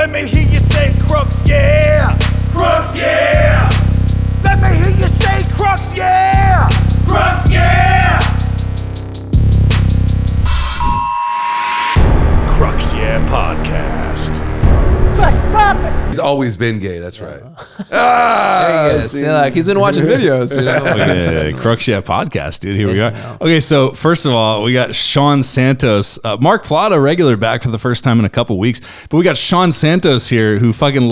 Let me hear you say Crux, yeah. Crux, yeah. Let me hear you say Crux, yeah. Crux, yeah. Crux, yeah podcast. He's always been gay, that's right. There he is. Yeah, like he's been watching videos. You know? Crux, yeah, podcast, dude. Here we are. Okay, so first of all, we got Shawn Santos, Marc Plata, regular, back for the first time in a couple weeks. But we got Shawn Santos here, who fucking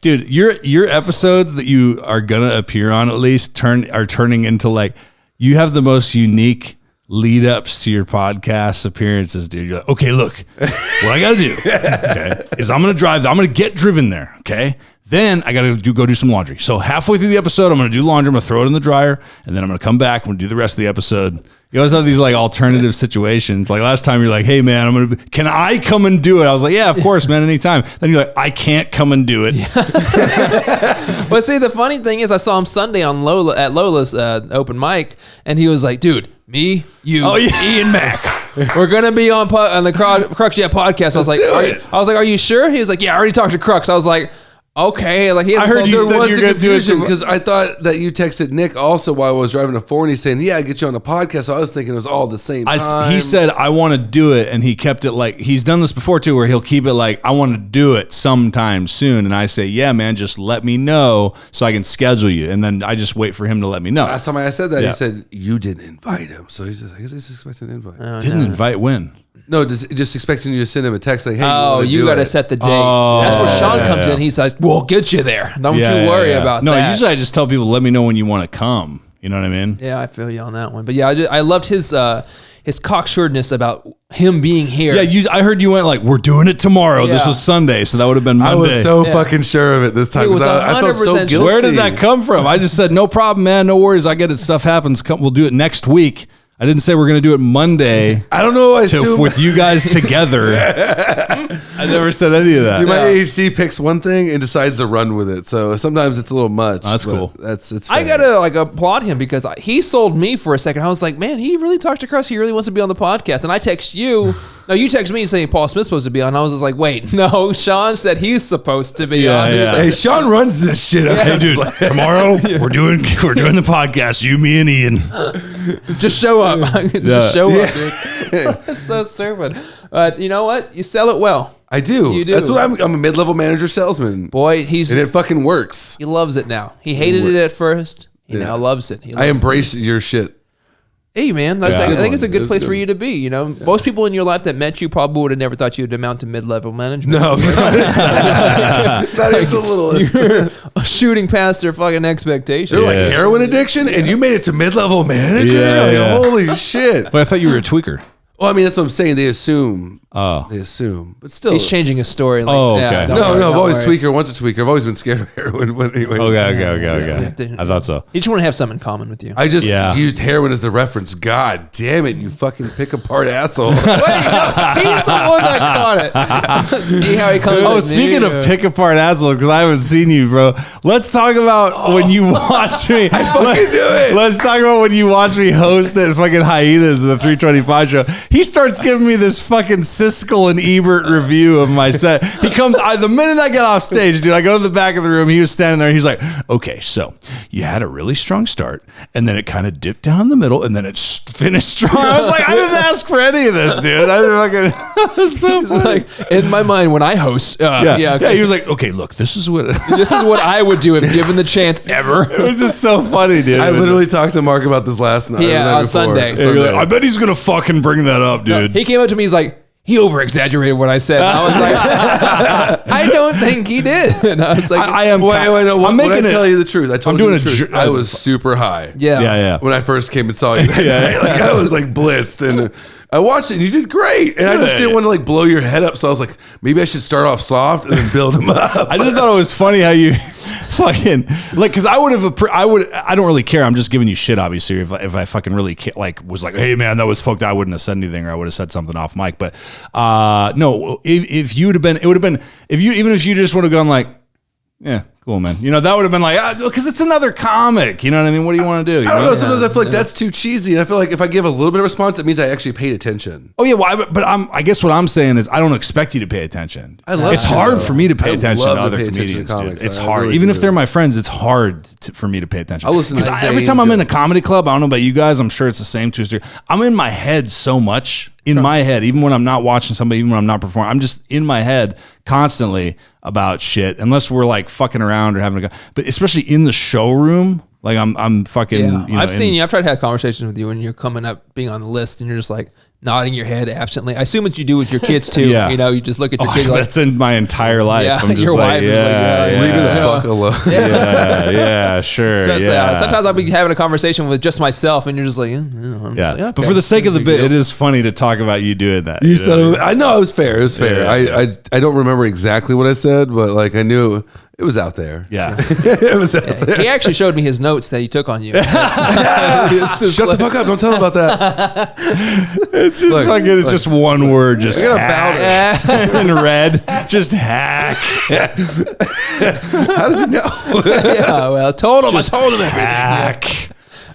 dude. Your episodes that you are gonna appear on, at least, are turning into like, you have the most unique lead ups to your podcast appearances, dude. You're like, okay, look, what I gotta do, okay, is I'm gonna get driven there, okay? Then I gotta go do some laundry. So halfway through the episode, I'm gonna do laundry, I'm gonna throw it in the dryer, and then I'm gonna come back, I'm gonna do the rest of the episode. You always have these like alternative situations. Like last time you're like, hey man, can I come and do it? I was like, yeah, of course, man, anytime. Then you're like, I can't come and do it. Well, see, the funny thing is I saw him Sunday on at Lawless open mic, and he was like, dude, me, you, Ian Mac. We're gonna be on the Crux Yeah podcast. I was like, are you sure? He was like, yeah, I already talked to Crux. I was like, okay. Like I heard you said you're gonna do it because I thought that you texted Nick also while I was driving to Forney saying, yeah, I get you on the podcast. So I was thinking it was all the same time. He said, I want to do it, and he kept it like, he's done this before too, where he'll keep it like, I want to do it sometime soon, and I say, yeah, man, just let me know so I can schedule you, and then I just wait for him to let me know. Last time I said that, he said you didn't invite him, so he's just, I guess he's expecting an invite. Didn't invite when? No, just expecting you to send him a text like, hey, you got to set the date. That's where Shawn comes in. He says, we'll get you there. Don't you worry about that. No, usually I just tell people, let me know when you want to come. You know what I mean? Yeah, I feel you on that one. But yeah, I loved his cocksuredness about him being here. Yeah, I heard you went like, we're doing it tomorrow. Yeah. This was Sunday, so that would have been Monday. I was so fucking sure of it this time. I felt so guilty. Where did that come from? I just said, no problem, man. No worries. I get it. Stuff happens. We'll do it next week. I didn't say we're going to do it Monday. I don't know. With you guys together. I never said any of that. My AHC picks one thing and decides to run with it. So sometimes it's a little much. Oh, that's cool. It's I got to applaud him because he sold me for a second. I was like, man, he really talked to Crux. He really wants to be on the podcast. And I text you. No, you text me saying Paul Smith's supposed to be on. I was just like, wait, no, Shawn said he's supposed to be on. Yeah. Hey, Shawn runs this shit. Hey, dude, tomorrow we're doing the podcast. You, me, and Ian. Just show up. Just show up, dude. That's so stupid. But you know what? You sell it well. I do. You do. That's what I'm a mid-level manager salesman. Boy, and it fucking works. He loves it now. He hated it at first. He now loves it. I embrace your shit. Hey, man, I think it's a good place for you to be. You know, most people in your life that met you probably would have never thought you would amount to mid-level management. No, not even the littlest. You're shooting past their fucking expectations. They're like heroin addiction, and you made it to mid-level manager. Holy shit! But I thought you were a tweaker. Well, I mean, that's what I'm saying. They assume. They assume. But still. He's changing his story. Like, okay. No, I've always tweaker. Once a tweaker. I've always been scared of heroin. But anyway. Okay. I thought so. He just want to have something in common with you. I just used heroin as the reference. God damn it, you fucking pick apart asshole. Wait, no, he's the one that caught it. See how he comes. Oh, speaking of pick apart asshole, because I haven't seen you, bro. Let's talk about when you watched me. I fucking do it. Let's talk about when you watched me host at fucking Hyenas in the 325 show. He starts giving me this fucking Siskel and Ebert review of my set. He comes, the minute I get off stage, dude, I go to the back of the room. He was standing there. He's like, okay, so you had a really strong start, and then it kind of dipped down the middle, and then it finished strong. I was like, I didn't ask for any of this, dude. I didn't fucking. It's so funny. Like, in my mind, when I host, okay. He was like, okay, look, this is what I would do if given the chance ever. It was just so funny, dude. I literally talked to Marc about this last night. Yeah, on Sunday. Like, I bet he's gonna fucking bring that up, dude. No, he came up to me. He's like, he over-exaggerated what I said. And I was like, I don't think he did. And I was like, I am. Wait, no. I'm making it. Tell you the truth. I told you the truth. I was super high. Yeah. When I first came and saw you, like I was like blitzed, and I watched it. And you did great, and I just didn't want to like blow your head up. So I was like, maybe I should start off soft and then build him up. I just thought it was funny how you fucking like, because I don't really care. I'm just giving you shit, obviously. If I fucking really was like, hey man, that was fucked, I wouldn't have said anything, or I would have said something off mic. But no, if you would have been, it would have been, even if you just would have gone like, yeah, Cool, man. You know, that would have been like, because it's another comic. You know what I mean? What do you want to do? I don't know. Sometimes I feel like that's too cheesy. And I feel like if I give a little bit of response, it means I actually paid attention. Oh, yeah. Well, I guess what I'm saying is I don't expect you to pay attention. It's hard for me to pay attention to love to other pay attention to comedians, comics. dude. It's I hard. really Even if do. they're my friends, it's hard for me to pay attention. I listen to the every same time I'm in a jokes. comedy club, I don't know about you guys, I'm sure it's the same too. I'm in my head so much. In my head, even when I'm not watching somebody, even when I'm not performing, I'm just in my head constantly about shit, unless we're like fucking around or having but especially in the showroom, like I'm fucking, Yeah. you know, I've seen you. I've tried to have conversations with you when you're coming up, being on the list, and you're just like nodding your head absently. I assume what you do with your kids too. Yeah. You know, you just look at your kids like, that's in my entire life. Yeah, I'm just your like, wife is like, yeah, Leave me the Yeah. fuck alone. yeah, sure. So it's, yeah. sometimes I'll be having a conversation with just myself, and you're just like, I'm Yeah, just like, but okay. for the sake of the Big bit, deal. it is funny to talk about you doing that. You know said what I mean? I know it was fair. It was fair. Yeah, I don't remember exactly what I said, but like I knew it was out there. Yeah. It was out there. He actually showed me his notes that he took on you. It's just Shut like- the fuck up! Don't tell him about that. It's just Look, fucking, it's look. just one word, just I got a hack. In red, just hack. How does he know? Yeah, well, I told him Just everything. hack.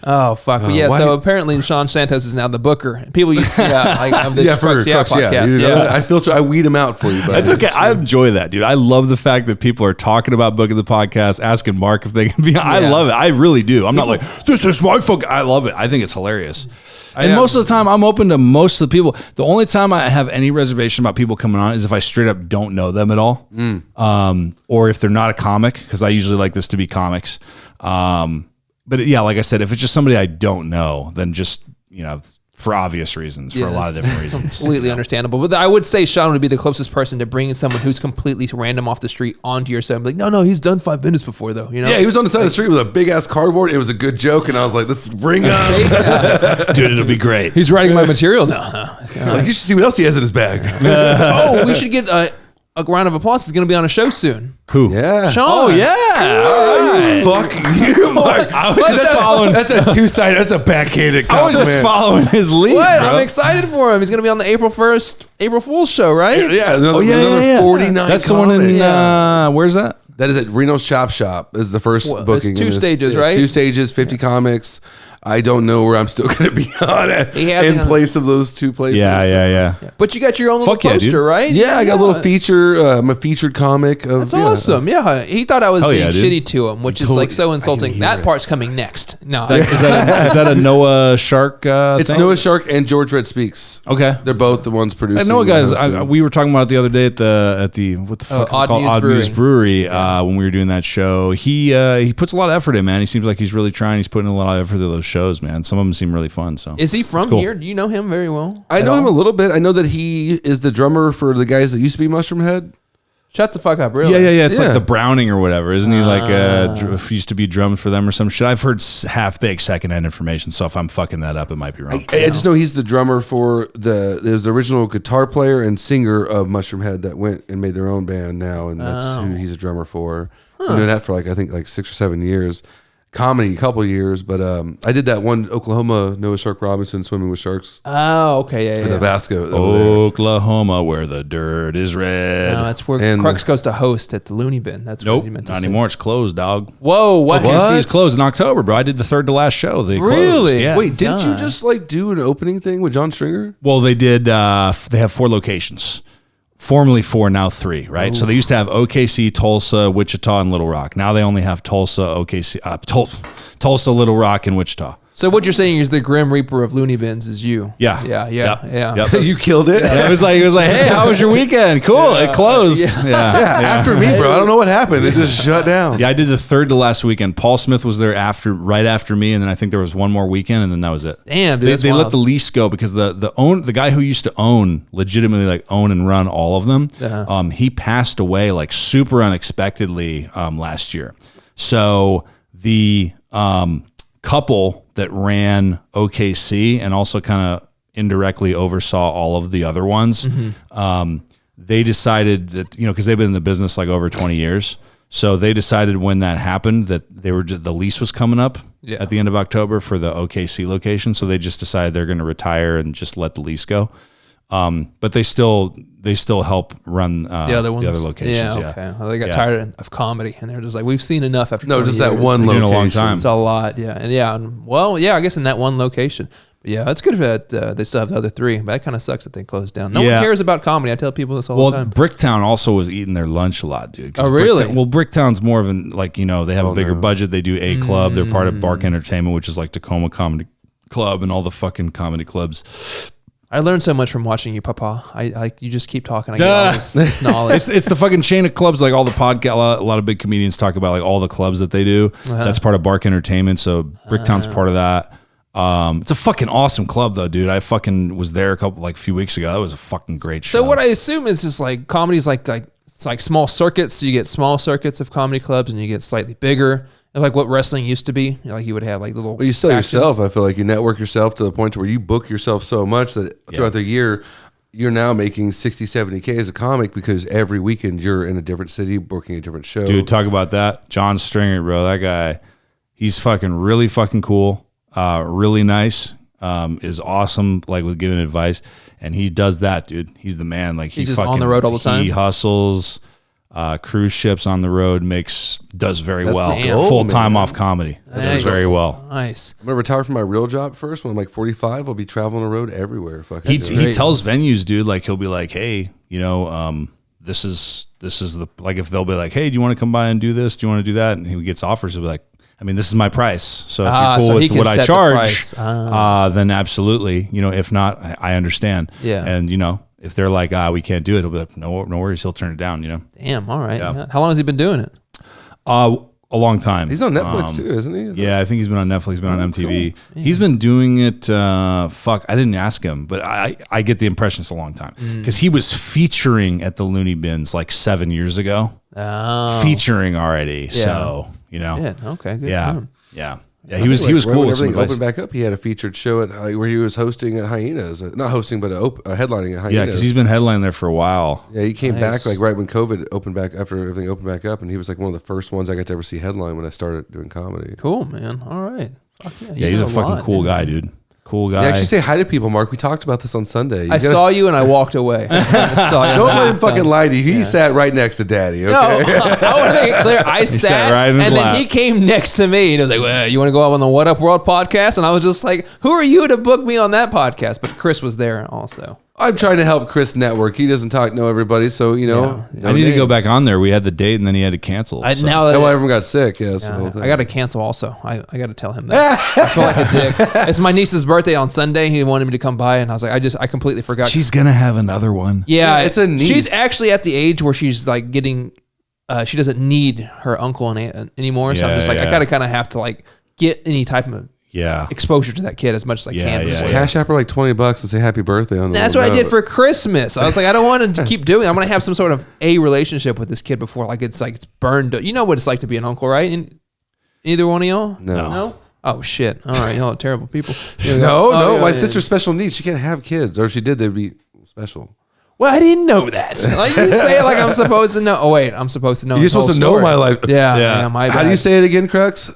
Oh fuck! But yeah, why- so apparently Shawn Santos is now the booker. People used to like of this Yeah, for Crux, Crux, podcast. You know Yeah, that? I filter. I weed him out for you. Buddy. That's okay. I enjoy that, dude. I love the fact that people are talking about booking the podcast, asking Mark if they can be. I Yeah. love it. I really do. I'm not like, this is my fuck. I love it. I think it's hilarious. And am. most of the time, I'm open to most of the people. The only time I have any reservation about people coming on is if I straight up don't know them at all, or if they're not a comic, because I usually like this to be comics. But yeah, like I said, if it's just somebody I don't know, then just, you know, for obvious reasons, for a lot of different reasons. completely understandable. But I would say Shawn would be the closest person to bringing someone who's completely random off the street onto your show. Like, no, he's done 5 minutes before though. You know? Yeah, he was on the side of the street with a big ass cardboard. It was a good joke, and I was like, "This bring up." Dude, it'll be great. He's writing my material now. Like, you should see what else he has in his bag. Oh, we should get a round of applause. He's going to be on a show soon. Who? Yeah. Shawn. Oh, yeah. Fuck you, Mark. I was just following. That's a two-sided. That's a backhanded I was compliment. just following his lead, What? bro. I'm excited for him. He's going to be on the April 1st April Fool's show, right? Yeah, another, yeah, another yeah. 49. That's the one in, where's that? That is at Reno's Chop Shop. Is the first Well, booking. there's two in this- stages, there's right? 2 stages, 50 comics. I don't know where I'm still going to be on it He has in it on- place of those 2 places. Yeah. But you got your own little Fuck yeah, poster, dude. right? Yeah, I got a little feature. I'm a featured comic. Of, That's awesome. Yeah, he thought I was Hell being yeah, dude. shitty to him, which is Totally- like so insulting. hear That it. part's coming next. No, Is that a Noah Shark It's thing? Noah Shark and George Red Speaks. Okay. They're both the ones producing. I know, guys. and hosting. We were talking about it the other day at the what the fuck is it Odd called? News Odd Brewery. News Brewery. When we were doing that show, he puts a lot of effort in, man. He seems like he's really trying. He's putting a lot of effort to those shows, man. Some of them seem really fun. So is he from cool. here? Do you know him very well? I at know him a all? little bit. I know that he is the drummer for the guys that used to be Mushroom Head. Shut the fuck up, really? Yeah. It's Yeah. like the Browning or whatever, isn't he? Like used to be drummed for them or some shit. I've heard half-baked secondhand information, so if I'm fucking that up, it might be wrong. I just know he's the drummer for there's the original guitar player and singer of Mushroom Head that went and made their own band now, and that's who he's a drummer for. So I've known that for I think 6 or 7 years. Comedy, a couple of years, but I did that one Oklahoma Noah Shark Robinson swimming with sharks Oh, okay, yeah, in yeah. the Vasco. Oklahoma, where the dirt is red. No, that's where And- Crux goes to host at the Looney Bin. That's Nope, what you meant to not say. anymore. It's closed, dog. Whoa, what? OKC is closed in October, bro. I did the third to last show. They closed. Really? Yeah. Wait, didn't you God. just do an opening thing with John Stringer? Well, they did. They have 4 locations. Formerly 4, now 3, right? So they used to have OKC, Tulsa, Wichita, and Little Rock. Now they only have Tulsa, OKC, Tulsa, Little Rock, and Wichita. So what you're saying is the Grim Reaper of Looney Bins is you. Yeah. Yeah. Yep. You killed it. It was like, hey, how was your weekend? Cool. It closed. Yeah. After me, bro. I don't know what happened. It just shut down. Yeah, I did the third to last weekend. Paul Smith was there right after me, and then I think there was one more weekend, and then that was it. Damn, dude, that's they wild. let the lease go because the guy who used to legitimately own and run all of them, he passed away super unexpectedly last year. So the couple that ran OKC and also kind of indirectly oversaw all of the other ones, they decided that, because they've been in the business over 20 years. So they decided when that happened that the lease was coming up at the end of October for the OKC location. So they just decided they're going to retire and just let the lease go. But they still help run the other ones, the other locations. Yeah. Okay. Well, they got tired of comedy, and they're just like, we've seen enough after. No, 20 just years. that one Been a long location. time. It's a lot, yeah, I guess in that one location. But yeah, it's good that they still have the other 3. But that kind of sucks that they closed down. No one cares about comedy. I tell people this all the time. Bricktown also was eating their lunch a lot, dude. Oh, really? Bricktown's more of an they have a bigger budget. They do A Club. They're part of Bark Entertainment, which is like Tacoma Comedy Club and all the fucking comedy clubs. I learned so much from watching you, Papa. You just keep talking. I get all this knowledge. It's the fucking chain of clubs, like all the podcast. A lot of big comedians talk about like all the clubs that they do. That's part of Bark Entertainment. So Bricktown's part of that. It's a fucking awesome club though, dude. I fucking was there a few weeks ago. That was a fucking great show. So what I assume is just like comedy's like it's like small circuits. So you get small circuits of comedy clubs, and you get slightly bigger. Like what wrestling used to be, like you would have like little. Well, you sell yourself. I feel like you network yourself to the point where you book yourself so much that throughout the year, you're now making 60, 70K as a comic because every weekend you're in a different city booking a different show. Dude, talk about that. John Stringer, bro. That guy, he's fucking really fucking cool. Really nice. Is awesome. Like with giving advice, and he does that, dude. He's the man. Like he's just on the road all the time. He hustles. Cruise ships on the road, does very well. Full time off comedy. Does very well. Nice. I'm gonna retire from my real job first. When I'm like 45, I'll be traveling the road everywhere. He tells venues, dude, like he'll be like, hey, this is the, like if they'll be like, hey, do you want to come by and do this? Do you want to do that? And he gets offers. He'll be like, I mean, this is my price. So if you're cool with what I charge, then absolutely. If not, I understand. Yeah. And if they're like, we can't do it, he'll be like, no worries, he'll turn it down, Damn, all right. Yeah. How long has he been doing it? A long time. He's on Netflix too, isn't he? Yeah, I think he's been on Netflix, he's been on MTV. Cool. He's been doing it, I didn't ask him, but I get the impression it's a long time. Because he was featuring at the Looney Bins like 7 years ago. Oh. Featuring already, so, Yeah, okay, good. Yeah. Yeah, he was cool. When everything opened back up, he had a featured show where he was hosting at Hyenas. Not hosting, but headlining at Hyenas. Yeah, because he's been headlining there for a while. Yeah, he came back like right when COVID opened back, after everything opened back up, and he was like one of the first ones I got to ever see headline when I started doing comedy. Cool, man. All right. Fuck yeah, he's a fucking cool guy, dude. Cool guy. Yeah, actually say hi to people, Mark. We talked about this on Sunday. I saw you and I walked away. Don't let him fucking lie to you. He sat right next to Daddy. Okay? No, I want to make it clear. I sat right in his and lap. then he came next to me and he was like, well, you want to go up on the What Up World podcast? And I was just like, who are you to book me on that podcast? But Chris was there also. I'm trying to help Chris network. He doesn't know everybody, so no I need to go back on there. We had the date and then he had to cancel. Now that everyone got sick. Yeah, that's the whole thing. I got to cancel also. I got to tell him that. I feel like a dick. It's my niece's birthday on Sunday. He wanted me to come by, and I was like, I completely forgot. She's gonna have another one. Yeah, it's a niece. She's actually at the age where she's like getting. She doesn't need her uncle and aunt anymore. So I'm just like, I kind of have to like get any type of exposure to that kid as much as I can. Just cash out her like $20 and say happy birthday on. That's what I did for Christmas. I was like, I don't want to keep doing it. I'm gonna have some sort of a relationship with this kid before it's burned. You know what it's like to be an uncle, right? And either one of y'all? No. Oh shit! All right, y'all are terrible people. No. My sister's special needs. She can't have kids, or if she did, they'd be special. Well, I didn't know that. Like, you say it like I'm supposed to know. Oh wait, I'm supposed to know. You're supposed to know my life. Yeah. My bad. How do you say it again, Crux?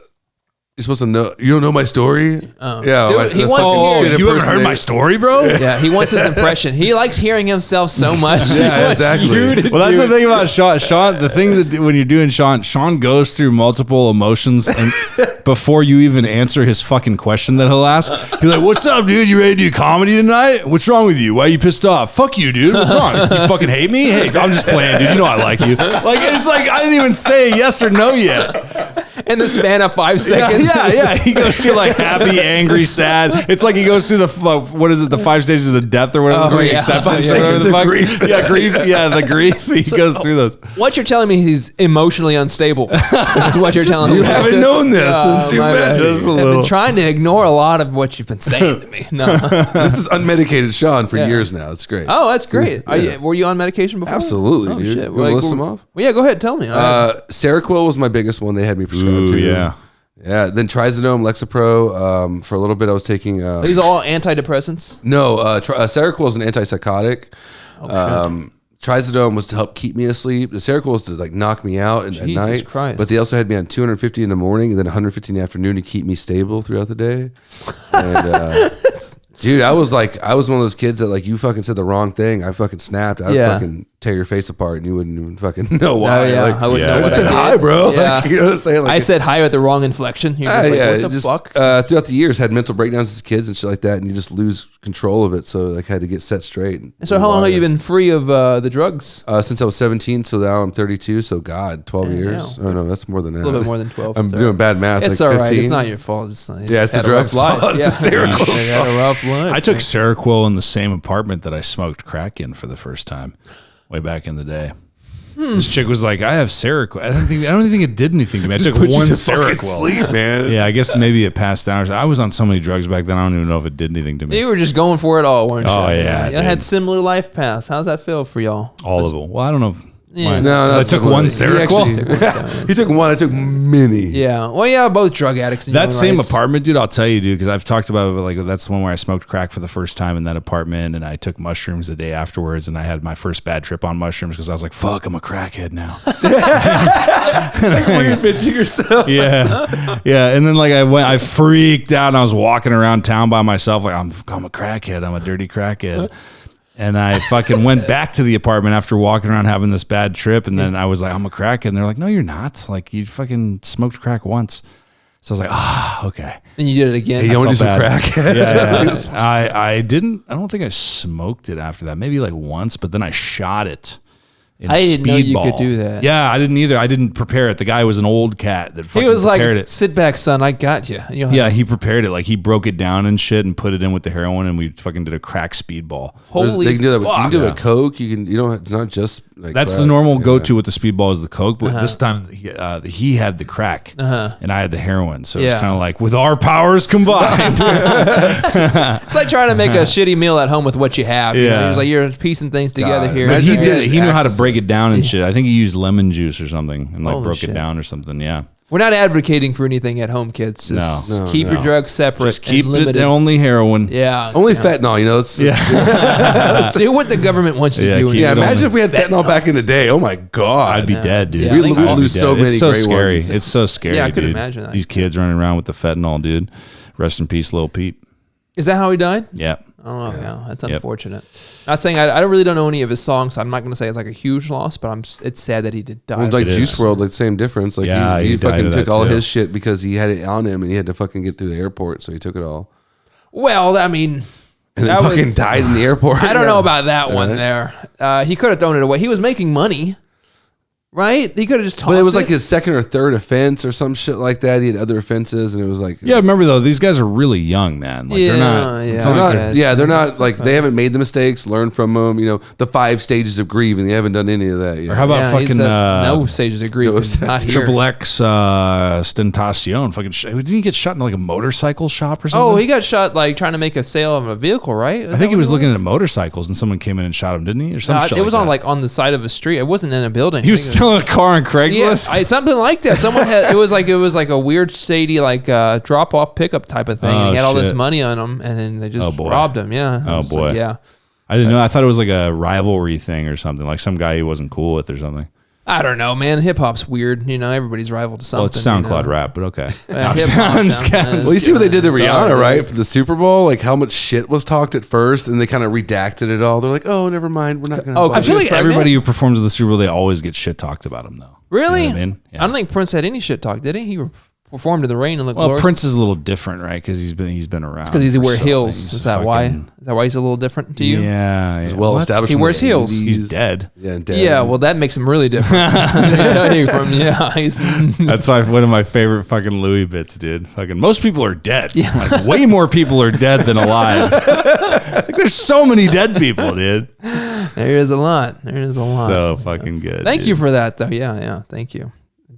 You're supposed to know. You don't know my story? Yeah. Dude, he wants to hear. You haven't heard my story, bro? Yeah, he wants his impression. He likes hearing himself so much. Yeah, exactly. Well, that's the thing about Shawn. The thing that when you're doing Shawn goes through multiple emotions and before you even answer his fucking question that he'll ask. He's like, what's up, dude? You ready to do comedy tonight? What's wrong with you? Why are you pissed off? Fuck you, dude. What's wrong? You fucking hate me? Hey, I'm just playing, dude. You know I like you. Like, it's like, I didn't even say yes or no yet. In the span of 5 seconds. Yeah. He goes through like happy, angry, sad. It's like he goes through the 5 stages of death or whatever. Acceptance. Grief. Yeah, grief. Yeah, the grief. He goes through those. What you're telling me, he's emotionally unstable. That's what you're telling me. You haven't known this since you've been. Just a I've little. been trying to ignore a lot of what you've been saying to me. No. This is unmedicated Shawn for years now. It's great. Oh, that's great. Were you on medication before? Absolutely, dude. Shit. You want to list them off? Well, yeah, go ahead. Tell me. Seroquel was my biggest one. They had me prescribed to. Yeah. Then Trizodone, Lexapro. For a little bit, I was taking. These are all antidepressants? No, Seroquel is an antipsychotic. Trizodone was to help keep me asleep. The Seroquel was to like knock me out at night. Christ. But they also had me on 250 in the morning and then 150 in the afternoon to keep me stable throughout the day. And Dude, I was one of those kids that like you fucking said the wrong thing. I fucking snapped. I would fucking tear your face apart and you wouldn't even fucking know why. Oh, yeah. Like, I wouldn't know I what just said I hi, did. bro. Yeah. Like, you know what I'm saying? Like, I said hi at the wrong inflection. You're just like, what the fuck? Throughout the years, had mental breakdowns as kids and shit like that, and you just lose control of it. So like, had to get set straight. And So how long have you been free of the drugs? Since I was 17, so now I'm 32. So God, 12 years. yeah. Oh no, that's more than that. A little bit more than 12. I'm It's doing bad math. It's like all right. 15. It's not your fault. It's not, Yeah, it's the drugs' fault. It's the Seroquel You had a rough life. I took Seroquel in the same apartment that I smoked crack in for the first time, way back in the day. This chick was like, "I have Seroquel." I don't even think it did anything to me. I took Put you one to fucking Seroquel. sleep, man. Yeah, I guess maybe it passed down. I was on so many drugs back then. I don't even know if it did anything to me. You were just going for it all, weren't you? Oh, yeah, You had similar life paths. How's that feel for y'all? All of them. Well, I don't know. Yeah. No, I took one Seroquel. He took one. I took many. Yeah. Well, yeah, both drug addicts. In your That own same rights. apartment, dude, I'll tell you, dude, because I've talked about it, like that's the one where I smoked crack for the first time in that apartment, and I took mushrooms the day afterwards, and I had my first bad trip on mushrooms because I was like, "Fuck, I'm a crackhead now." Reinventing yourself. Yeah, yeah, and then like I freaked out, and I was walking around town by myself, like I'm a crackhead, I'm a dirty crackhead. And I fucking went back to the apartment after walking around having this bad trip. And then I was like, I'm a crackhead. And they're like, no, you're not. Like, you fucking smoked crack once. So I was like, okay. And you did it again. Hey, you want to do some bad. crack? Yeah. I don't think I smoked it after that. Maybe like once, but then I shot it. I didn't know you Speedball. could do that. Yeah, I didn't either. I didn't prepare it. The guy was an old cat that fucking He was like, prepared it. sit back, son. I got you. Yeah, he prepared it. Like he broke it down and shit and put it in with the heroin, and we fucking did a crack speedball. Holy They can do that. With, you can do it fuck. with Coke. You don't have, not just like That's crack. the normal Yeah. go-to with the speedball is the Coke, but this time he had the crack and I had the heroin. So it's Yeah. kind of like with our powers combined. It's like trying to make a shitty meal at home with what you have. You know? Yeah. It's like you're piecing things together God. here. But he Imagine did it. He knew how to access break it down and shit. I think he used lemon juice or something and like Holy broke shit. it down or something. Yeah. We're not advocating for anything at home, kids. Just No, keep no. your drugs separate. Just keep and it limited. only heroin. Yeah. Only fentanyl. You know. It's, Do what the government wants you Yeah, to do. keep yeah. it Imagine only- if we had fentanyl back in the day. Oh my god. I'd be dead, dude. Yeah, I We'd think we'd I'd lose be so dead. many It's so great scary. ones. It's so scary. Yeah, I could dude. imagine that. These kids running around with the fentanyl, dude. Rest in peace, Lil Pete. Is that how he died? Yeah. I don't know. Yeah, that's unfortunate. Not saying I really don't know any of his songs. So I'm not going to say it's like a huge loss, but it's sad that he did die. Well, like It Juice is. WRLD, like same difference. Like Yeah, he he died fucking of took that all too. his shit because he had it on him and he had to fucking get through the airport, so he took it all. Well, I mean, And then that fucking was- died in the airport. I don't know about that one Right. there. He could have thrown it away. He was making money, right? He could have just tossed But it was like his second or third offense or some shit like that. He had other offenses, and it was like Yeah, remember though, these guys are really young, man. Like they're not. Yeah, It's yeah. not They're like not, guess. yeah, they're not I like they haven't made the mistakes, learned from them. You know, the 5 stages of grieving. They haven't done any of that yet. Or how about Yeah, he's fucking no stages of grief. no He's not here. Triple X Stentacion? Fucking didn't he get shot in like a motorcycle shop or something? Oh, he got shot like trying to make a sale of a vehicle, right? I think he was looking at motorcycles and someone came in and shot him, didn't he? Or some shit It was on that. like on the side of a street. It wasn't in a building. He was I think it selling a car on Craigslist. Yeah, something like that. Someone had it was like a weird shady like drop off pickup type of thing. And Oh, he had all this shit. money on him, and then they just Oh, boy. robbed him. Yeah. Oh, So, boy. yeah. I didn't know. I thought it was like a rivalry thing or something, like some guy he wasn't cool with or something. I don't know, man. Hip hop's weird. You know, everybody's rival to something. Well, it's SoundCloud you know? rap, but okay. Yeah, I'm hip-hop just sound- kidding. Well, you see what they did to Sorry, Rihanna, dude. right? For the Super Bowl, like how much shit was talked at first, and they kind of redacted it all. They're like, "Oh, never mind, we're not going to." Oh, I feel was like pregnant? everybody who performs at the Super Bowl, they always get shit talked about him, though. Really? You know what I mean? Yeah. I don't think Prince had any shit talk, did he? He performed in the rain and the Well, glory. Prince is a little different, right? Because he's been around. because he for wears so heels. long. Is He's that why? fucking- Is that why he's a little different to you? Yeah, He's yeah. well What? established. He in wears the heels. 80s. He's dead. Yeah, and dead. Yeah, well, that makes him really different. I tell you from he's That's one of my favorite fucking Louis bits, dude. Fucking most people are dead. Like way more people are dead than alive. Like there's so many dead people, dude. there is a lot. There is a lot. So fucking good. Thank dude. you for that, though. Yeah, thank you.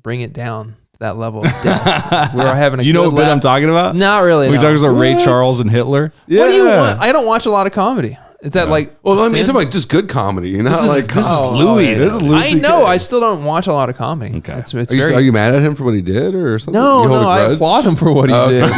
Bring it down to that level of death. We were having a. Do you know good what bit laugh. I'm talking about? Not really. We no. talking about Ray What? Charles and Hitler. Yeah. What do you want? I don't watch a lot of comedy. Is that like? Well, I mean, sin? it's like just good comedy. You're not This is- like this is Oh, Louis. yeah. This is Louis I know. CK. I still don't watch a lot of comedy. Okay. It's Are you, very. are you mad at him for what he did or something? No, You hold no, a I grudge? applaud him for what he Okay. did.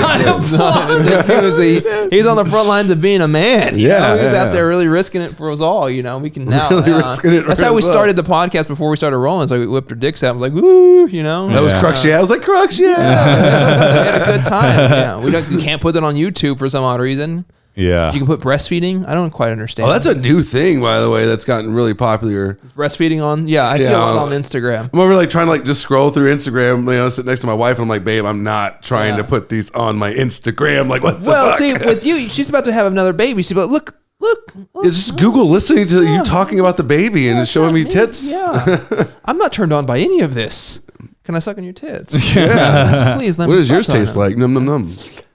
He's on the front lines of being a man. You Yeah, know? He's yeah. out there really risking it for us all. You know, we can now. Really risking it That's for how we us all. started the podcast before we started rolling. So we whipped our dicks out. I'm like, woo, you know. That was Yeah. Crux, yeah. I was like, Crux, yeah. We had a good time. Yeah, we can't put that on YouTube for some odd reason. Yeah. You can put breastfeeding. I don't quite understand. Oh, that's a new thing, by the way. That's gotten really popular. Breastfeeding on. Yeah, I see a lot on Instagram. I'm over like trying to like just scroll through Instagram, sit next to my wife, and I'm like, babe, I'm not trying to put these on my Instagram. Like, what the fuck? See, with you, she's about to have another baby. She's like, look. It's just Google listening to you talking about the baby and it's showing me tits. Yeah. I'm not turned on by any of this. Can I suck on your tits? Yeah. Please let me. What does yours taste like? Num num num.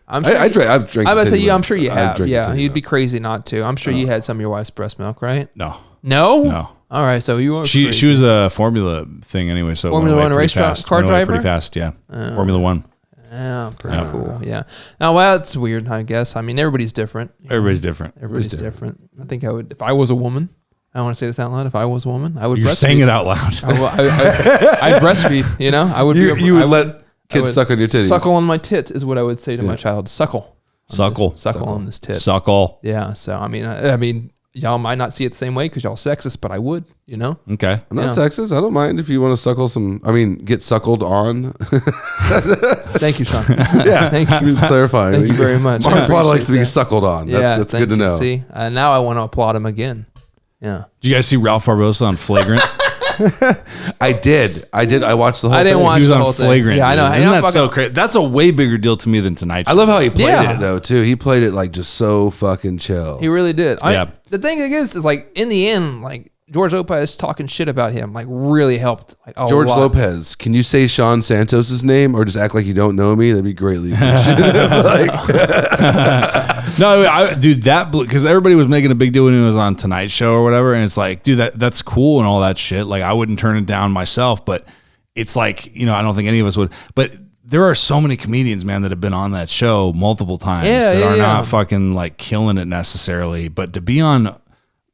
I'm sure I've drank. I'm sure you have. Yeah, you'd be crazy not to. I'm sure you had some of your wife's breast milk, right? No. No. All right, so you are. She was a Formula thing anyway, so Formula One race car driver, pretty fast. Yeah, Formula One. Yeah, pretty cool. Yeah. Now, well, that's weird. I guess. I mean, everybody's different. Everybody's different. Everybody's different. I think I would, if I was a woman. I want to say this out loud. If I was a woman, I would. You're saying it out loud. I'd breastfeed. You know, I would. You would let kids suck on your titties. Suckle on my tit is what I would say to my child. Suckle on this tit. Suckle. Yeah. So I mean, y'all might not see it the same way because y'all sexist, but I would. You know. Okay. I'm not sexist. I don't mind if you want to suckle some. I mean, get suckled on. Thank you, Shawn. Yeah. Thank you. Just clarifying. Thank you very much. Marc Plata likes to be suckled on. That's good to know. See, now I want to applaud him again. Yeah. Did you guys see Ralph Barbosa on Flagrant? I did. I watched the whole thing. I didn't watch the whole thing. He was on Flagrant. Yeah, I know. Isn't that so crazy? That's a way bigger deal to me than Tonight Show. I love how he played it though too. He played it like just so fucking chill. He really did. Yeah. The thing is like in the end, like George Lopez talking shit about him, like really helped. Like George Lopez, can you say Shawn Santos' name or just act like you don't know me? That'd be greatly appreciated. Dude, that because everybody was making a big deal when he was on Tonight Show or whatever, and it's like, dude, that's cool and all that shit. Like, I wouldn't turn it down myself, but it's like, I don't think any of us would. But there are so many comedians, man, that have been on that show multiple times that are not fucking like killing it necessarily, but to be on.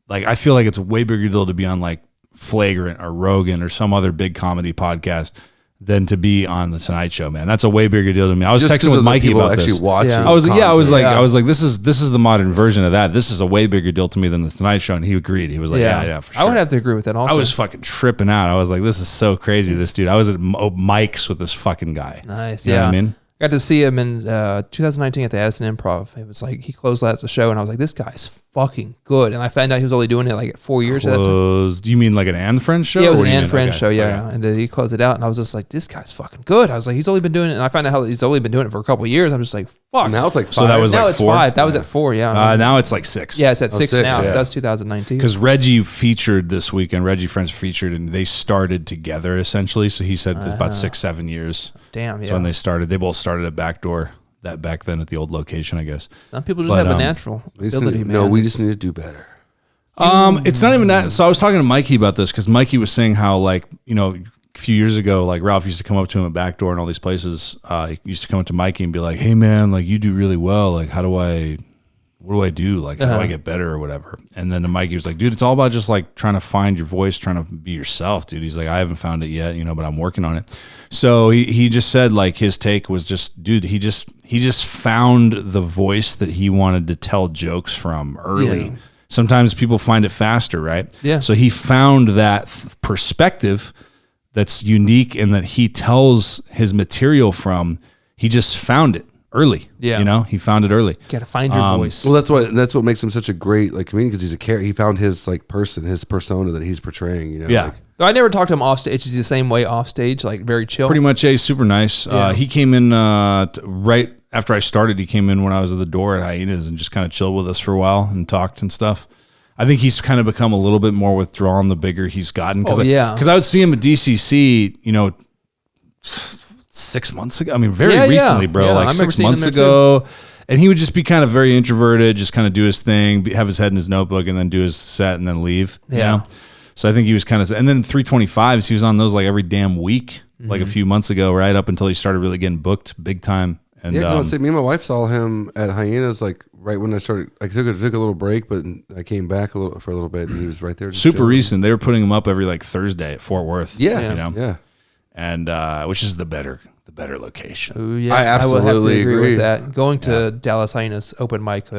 Like, I feel like it's a way bigger deal to be on like Flagrant or Rogan or some other big comedy podcast than to be on the Tonight Show, man. That's a way bigger deal to me. I was texting with Mikey about this. Watching I was like, this is the modern version of that. This is a way bigger deal to me than the Tonight Show, and he agreed. He was like, yeah, for sure. I would have to agree with that also. I was fucking tripping out. I was like, this is so crazy, this dude. I was at Mike's with this fucking guy. Nice, you know what I mean? Got to see him in 2019 at the Addison Improv. It was like he closed out the show, and I was like, "This guy's fucking good." And I found out he was only doing it like 4 years. Closed? Do you mean like an Anne Friend show? Yeah, it was an Anne Friend show. Yeah, and he closed it out, and I was just like, "This guy's fucking good." I was like, "He's only been doing it," and I found out how he's only been doing it for a couple of years. I'm just like, "Fuck." Now it's like 5. So that was now like it's 4. 5. That was at 4. Yeah. Now it's like 6. Yeah, it's at 6 now. Yeah. That was 2019. Because Reggie featured this weekend. Reggie Friends featured, and they started together essentially. So he said it's about 6-7 years. Damn. Yeah. So when they started, they both started at Backdoor. That back then at the old location, I guess. Some people just have a natural ability, man. No, we just need to do better. It's not even that. So I was talking to Mikey about this because Mikey was saying how, like, a few years ago, like Ralph used to come up to him at Backdoor and all these places. He used to come up to Mikey and be like, "Hey man, like you do really well. Like what do I do? Like how do I get better or whatever?" And then Mikey was like, "Dude, it's all about just like trying to find your voice, trying to be yourself, dude." He's like, "I haven't found it yet, but I'm working on it." So he just said like his take was just, dude, he just found the voice that he wanted to tell jokes from early. Yeah. Sometimes people find it faster, right? Yeah. So he found that perspective that's unique and that he tells his material from. He just found it early. Yeah. He found it early. Got to find your voice. Well, that's what makes him such a great like comedian because he's a character. He found his like person, his persona that he's portraying. Yeah. Like, I never talked to him off stage. He's the same way off stage, like very chill. Pretty much, he's super nice. Yeah. He came in right after I started. He came in when I was at the door at Hyenas and just kind of chilled with us for a while and talked and stuff. I think he's kind of become a little bit more withdrawn the bigger he's gotten. Because I would see him at DCC, 6 months ago. I mean, very recently, bro. Yeah, like 6 months ago. And he would just be kind of very introverted, just kind of do his thing, have his head in his notebook, and then do his set and then leave. Yeah. You know? So I think he was kind of, and then 325s, he was on those like every damn week, like a few months ago, right up until he started really getting booked big time. And yeah, because me and my wife saw him at Hyenas like right when I started. I took a little break, but I came back for a little bit, and he was right there. Super chilling. Recent. They were putting him up every like Thursday at Fort Worth. Yeah, yeah, and which is the better location. Ooh, yeah, I absolutely will have to agree agree with that. Going to Dallas Hyenas open mic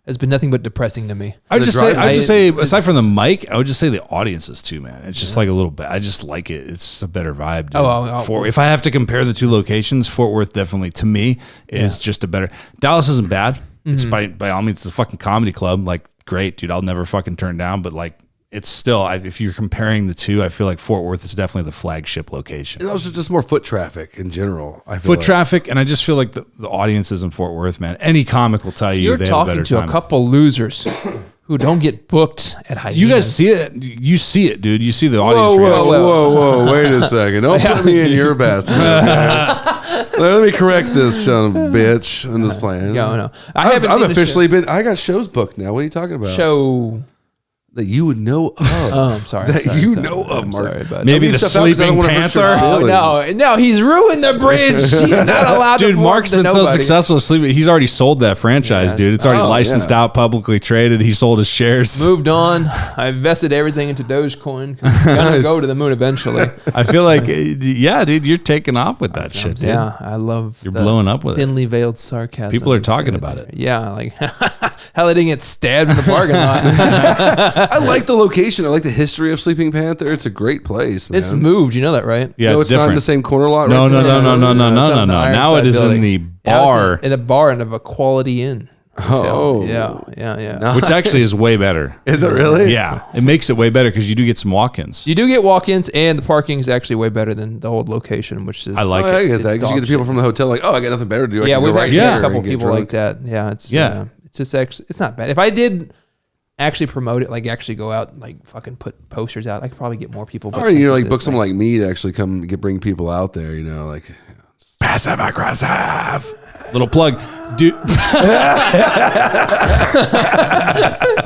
has been nothing but depressing to me. I would just say, aside from the mic, I would just say the audiences too, man. It's just like a little bit. I just like it. It's just a better vibe. Dude. If I have to compare the two locations, Fort Worth definitely to me is just a better. Dallas isn't bad. It's by all means, it's a fucking comedy club. Like, great, dude. I'll never fucking turn down. But like, it's still, if you're comparing the two, I feel like Fort Worth is definitely the flagship location. And also just more foot traffic in general. I feel Foot traffic, and I just feel like the audiences in Fort Worth, man. Any comic will tell you You're they have a better talking to time. a couple losers who don't get booked at Hyenas. You guys see it. You see it, dude. You see the Whoa, audience whoa, reaction. whoa! Wait a second! Don't put me in your basket. Okay? Let me correct this, son of a bitch. I'm just playing. No. I've officially been. I got shows booked now. What are you talking about? show. That you would know of. Oh, I'm sorry. That you know of, I'm Mark. sorry, but Maybe the stuff out 'cause I don't Sleeping wanna hurt your Panther. feelings. no, he's ruined the bridge. He's not allowed to. Dude, Mark's been so successful with Sleeping. He's already sold that franchise, Yeah. dude. It's already Oh, licensed yeah. out, publicly traded. He sold his shares. Moved on. I invested everything into Dogecoin. I'm gonna go to the moon eventually. I feel like, yeah, dude, you're taking off with that shit, dude. Yeah, I love. You're the blowing up with it. thinly veiled sarcasm. People are talking about it. Yeah, like how they didn't get stabbed in the parking lot. I like the location. I like the history of Sleeping Panther. It's a great place, man. It's moved. You know that, right? Yeah, No, it's it's not in different. the same corner lot. No, right no, there? no, no, no, no, It's no, on no, the no. Now Ironside it is in building. the Yeah, it's bar, in a bar and of a Quality Inn. hotel. Oh. Yeah. which actually is way better. Is it really? Yeah, it makes it way better because you do get some walk-ins. You do get walk-ins, and the parking is actually way better than the old location, which is I like Oh, it. I get that because you get the people from the hotel like, oh, I got nothing better to do. I Yeah, can go we've right actually here had a couple and get people drunk. like that. Yeah, it's it's just actually it's not bad. If I did actually promote it, like actually go out, like fucking put posters out, I could probably get more people. Or like book someone like me to actually come bring people out there. Like Passive aggressive. Little plug, dude.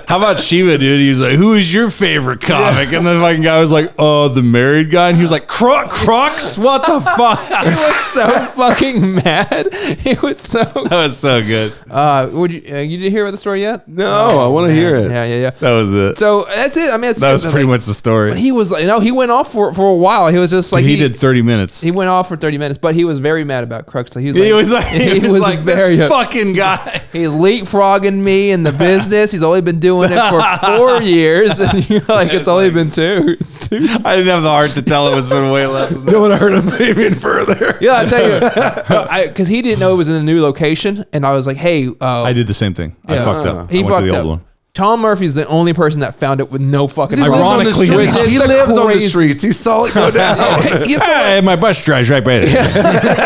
How about Shiva, dude? He was like, "Who is your favorite comic?" And the fucking guy was like, "Oh, the married guy." And he was like, "Crux? What the fuck?" He was so fucking mad. He was so. That was so good. Would you didn't hear about the story yet? no, I want to hear it. Yeah. That was it. So that's it. I mean, That was pretty much the story. But he was like, he went off for a while. He was just like he did 30 minutes. He went off for 30 minutes, but he was very mad about Crux. So he was He was like this fucking guy. He's leapfrogging me in the business. He's only been doing it for 4 years, and you're like, it's only been 2. It's 2. I didn't have the heart to tell him it's been way less than that. No one heard him even further. Yeah, I tell you, because he didn't know it was in a new location, and I was like, hey, I did the same thing. I Yeah. fucked up. he I went fucked to the up. old one. Tom Murphy's the only person that found it with no fucking. He lives on the Ironically, streets. it's He the lives on the crazy- streets. He saw it go down. He's the Hey, my bus drives right by there.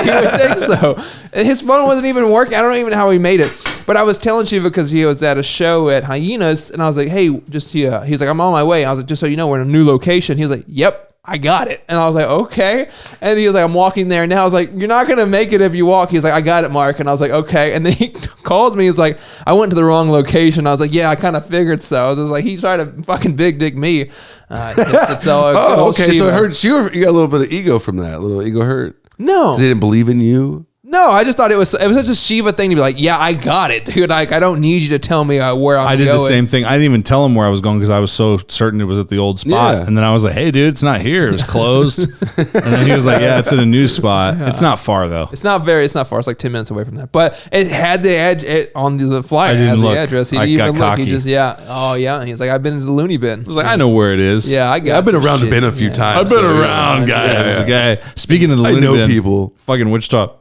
you would think so. And his phone wasn't even working. I don't even know how he made it. But I was telling Shiva because he was at a show at Hyenas, and I was like, hey, just here. He's like, I'm on my way. I was like, just so you know, we're in a new location. He was like, yep, I got it. And I was like, okay. And he was like, I'm walking there now. I was like, you're not going to make it if you walk. He's like, I got it, Mark. And I was like, okay. And then he calls me. He's like, I went to the wrong location. I was like, yeah, I kind of figured so. I was just like, he tried to fucking big dick me. It's all Oh, okay. So Shiva. I heard you got a little bit of ego from that. A little ego hurt. No. 'Cause they didn't believe in you. No, I just thought it was such a Shiva thing to be like, yeah, I got it, dude. Like, I don't need you to tell me where I'm going. I did the same thing. I didn't even tell him where I was going because I was so certain it was at the old spot. Yeah. And then I was like, hey, dude, it's not here. It was closed. And then he was like, yeah, it's at a new spot. It's not far, though. It's not far. It's like 10 minutes away from that. But it had the on the flyer. I It didn't has look. the address. He I didn't got even look. cocky. He just, Oh, yeah. He's like, I've been to the loony bin. I was like, I know where it is. Yeah, I got I've been this around the shit. bin a few Yeah. times. I've been so, around, guys. Yeah. Okay. Speaking of the I loony know bin, people. fucking Wichita.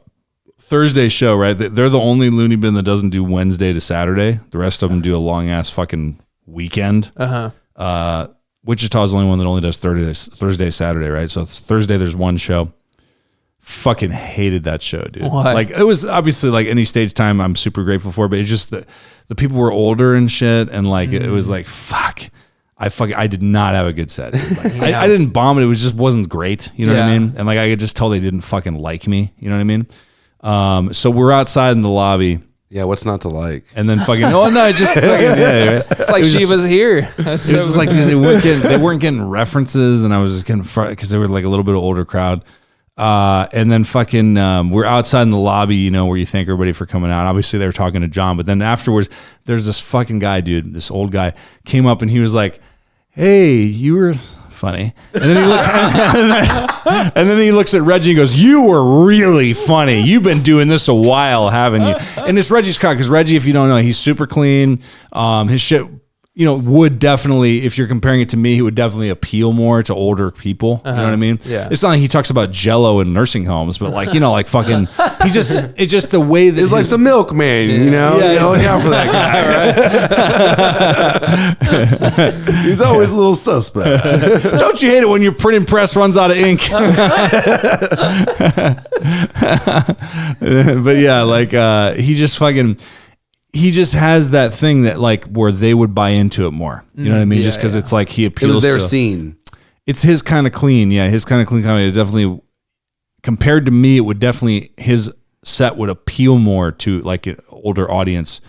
Thursday show, right? They're the only loony bin that doesn't do Wednesday to Saturday. The rest of them do a long ass fucking weekend. Wichita's the only one that only does Thursday, Saturday, right? So it's Thursday, there's one show. Fucking hated that show, dude. Why? Like, it was obviously like any stage time I'm super grateful for, but it's just the people were older and shit, and like it was like fuck. I did not have a good set. Like, I didn't bomb it. It was just wasn't great. You know what I Yeah. mean? And like I could just tell they didn't fucking like me. You know what I mean? So we're outside in the lobby, Yeah, what's not to like? and then fucking I just fucking, yeah, right? It's like It was she just- was here. That's it was just like dude, they weren't getting references, and I was just getting because they were like a little bit older crowd. And then fucking we're outside in the lobby, you know, where you thank everybody for coming out. Obviously they were talking to John, but then afterwards there's this fucking guy, dude, this old guy came up and he was like, hey, you were funny. And then he looked, and then he looks at Reggie and goes, you were really funny. You've been doing this a while, haven't you? And it's Reggie's crowd, because Reggie, if you don't know, he's super clean. His shit would definitely, if you're comparing it to me, he would definitely appeal more to older people. You know what I mean? Yeah. It's not like he talks about Jello in nursing homes, but like, like fucking, it's just the way that It's like some milkman, Yeah, look out for that guy. He's always a little suspect. Don't you hate it when your printing press runs out of ink? But yeah, like, he just has that thing that like where they would buy into it more. You know what I mean? Just because it's like he appeals It was their to scene. It's his kind of clean. Yeah, his kind of clean comedy. It definitely, compared to me, his set would appeal more to like an older audience.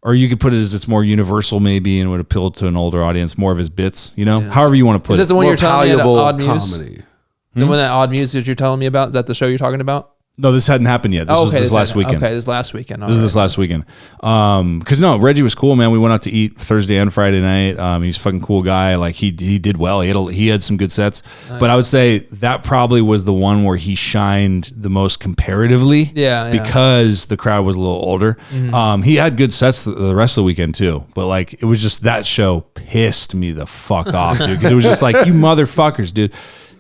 Or you could put it as it's more universal maybe and would appeal to an older audience, more of his bits, however you want to put it. Is that the one More you're telling me valuable about Odd Muse? comedy. The one that Odd Muse that you're telling me about? Is that the show you're talking about? No, this hadn't happened yet. This was this last weekend. Okay, this last weekend. This is this last weekend. Because Reggie was cool, man. We went out to eat Thursday and Friday night. He's a fucking cool guy. Like he did well. He had some good sets. Nice. But I would say that probably was the one where he shined the most comparatively. Yeah. Because the crowd was a little older. Mm-hmm. He had good sets the rest of the weekend too. But like it was just that show pissed me the fuck off, dude. Because it was just like, you motherfuckers, dude.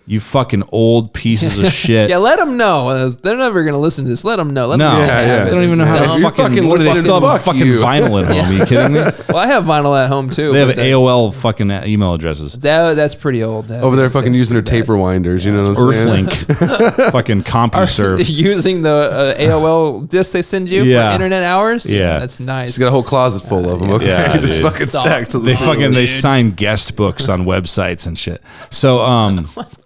You fucking old pieces of shit. Yeah, let them know. They're never going to listen to this. Let them know. Let them They don't even know how to fucking, what do they still have a fucking vinyl at home? Are you kidding me? Well, I have vinyl at home too. They have AOL fucking email addresses. That's pretty old. Over there fucking using their tape rewinders, you know what I'm saying? Earthlink. Fucking CompuServe. Using the AOL disc they send you for internet hours? Yeah. That's nice. She's got a whole closet full of them. Okay. Yeah, just fucking stacked to the they sign guest books on websites and shit. So,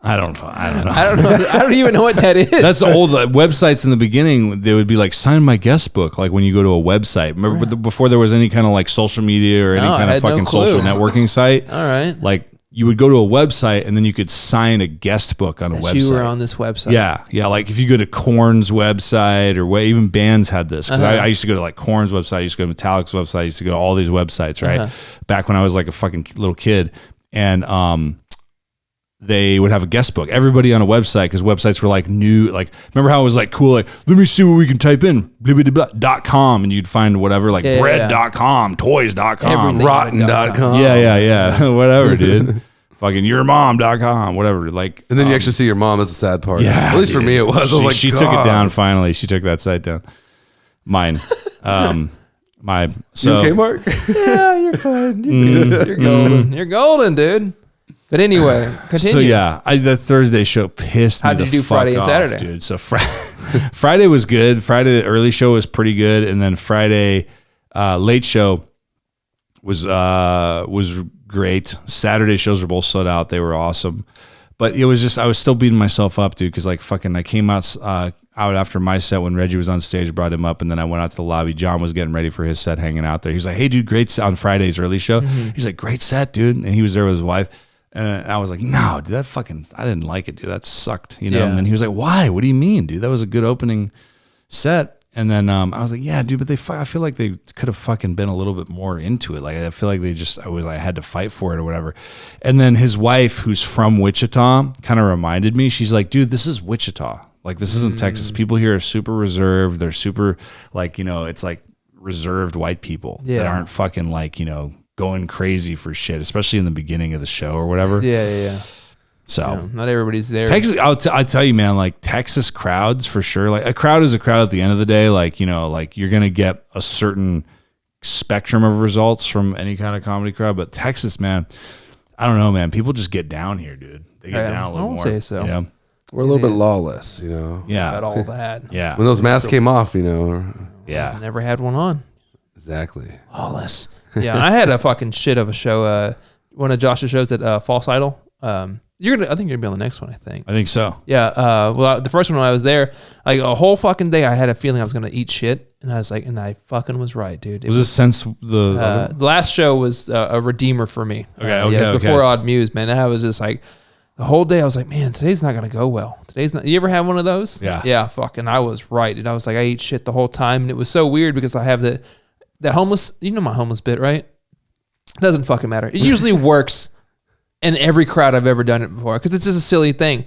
I don't know. I don't even know what that is. That's old websites in the beginning. They would be like, sign my guest book. Like when you go to a website. Remember before there was any kind of like social media or any kind of fucking social networking site. All right. Like you would go to a website and then you could sign a guest book on a website. You were on this website. Yeah. Like if you go to Korn's website or even bands had this. Because I used to go to like Korn's website. I used to go to Metallic's website. I used to go to all these websites, right? Back when I was like a fucking little kid. And, they would have a guest book. Everybody on a website, because websites were like new. Like, remember how it was like cool? Like, let me see what we can type in. .com, and you'd find whatever, like bread.com, toys.com, rotten.com. Yeah. Whatever, dude. Fucking yourmom.com, whatever. Like, and then you actually see your mom. That's the sad part. Yeah. At least for me, it was. I was like, she took it down finally. She took that site down. Mine. So, you okay, Mark? Yeah, you're fine. You're good. You're golden. You're golden, dude. But anyway, continue. So yeah, the Thursday show pissed me. How did you do Friday and Saturday, dude? So Friday was good. Friday the early show was pretty good, and then Friday late show was great. Saturday shows were both sold out. They were awesome, but it was just I was still beating myself up, dude, because like fucking I came out after my set when Reggie was on stage, brought him up, and then I went out to the lobby. John was getting ready for his set, hanging out there. He was like, "Hey, dude, great set on Friday's early show." He's like, "Great set, dude," and he was there with his wife. And I was like, no, dude, I didn't like it, dude. That sucked, And then he was like, why? What do you mean, dude? That was a good opening set. And then I was like, yeah, dude, but I feel like they could have fucking been a little bit more into it. Like, I feel like I had to fight for it or whatever. And then his wife, who's from Wichita, kind of reminded me, she's like, dude, this is Wichita. Like, this isn't Texas. People here are super reserved. They're super, like, it's like reserved white people that aren't fucking like, going crazy for shit, especially in the beginning of the show or whatever. Yeah. So not everybody's there. Texas, I'll tell you, man, like Texas crowds for sure. Like a crowd is a crowd at the end of the day. Like, like you're going to get a certain spectrum of results from any kind of comedy crowd. But Texas, man, I don't know, man. People just get down here, dude. They get down a little more. I don't say so. We're a little bit lawless, Yeah. About all that. Yeah. When those masks came off, Yeah. I never had one on. Exactly. Lawless. Yeah, I had a fucking shit of a show. One of Josh's shows at False Idol. I think you're gonna be on the next one. I think so. Yeah. Well, the first one when I was there, like a whole fucking day, I had a feeling I was gonna eat shit, and I was like, and I fucking was right, dude. Was this since the last show was a redeemer for me? Okay. Before Odd Muse, man. I was just like, the whole day I was like, man, today's not gonna go well. Today's not. You ever have one of those? Yeah. Yeah. Fucking, I was right, dude. I was like, I ate shit the whole time, and it was so weird because I have the homeless. You know my homeless bit, right? Doesn't fucking matter. It usually works in every crowd I've ever done it before because it's just a silly thing.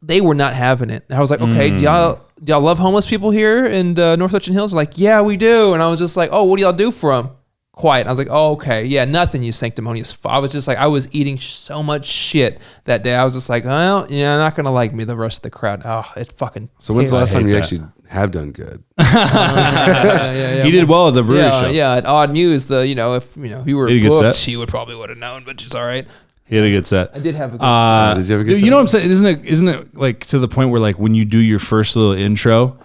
They were not having it. And I was like, okay, do y'all love homeless people here in North Richland Hills? Like, yeah, we do. And I was just like, oh, what do y'all do for them? quiet. I was like, oh, okay. Yeah, nothing, you sanctimonious. I was just like, I was eating so much shit that day. I was just like, well, yeah, not going to like me, the rest of the crowd. Oh, it fucking. So when's the last time you that. actually have done good? He did well at the brewery show. Yeah, at Odd News, if you were He had a good booked, set. he would would have known, but it's all right. He had a good set. I did have a good set. Did you have a good You know what I'm saying? Isn't it like to the point where like when you do your first little intro,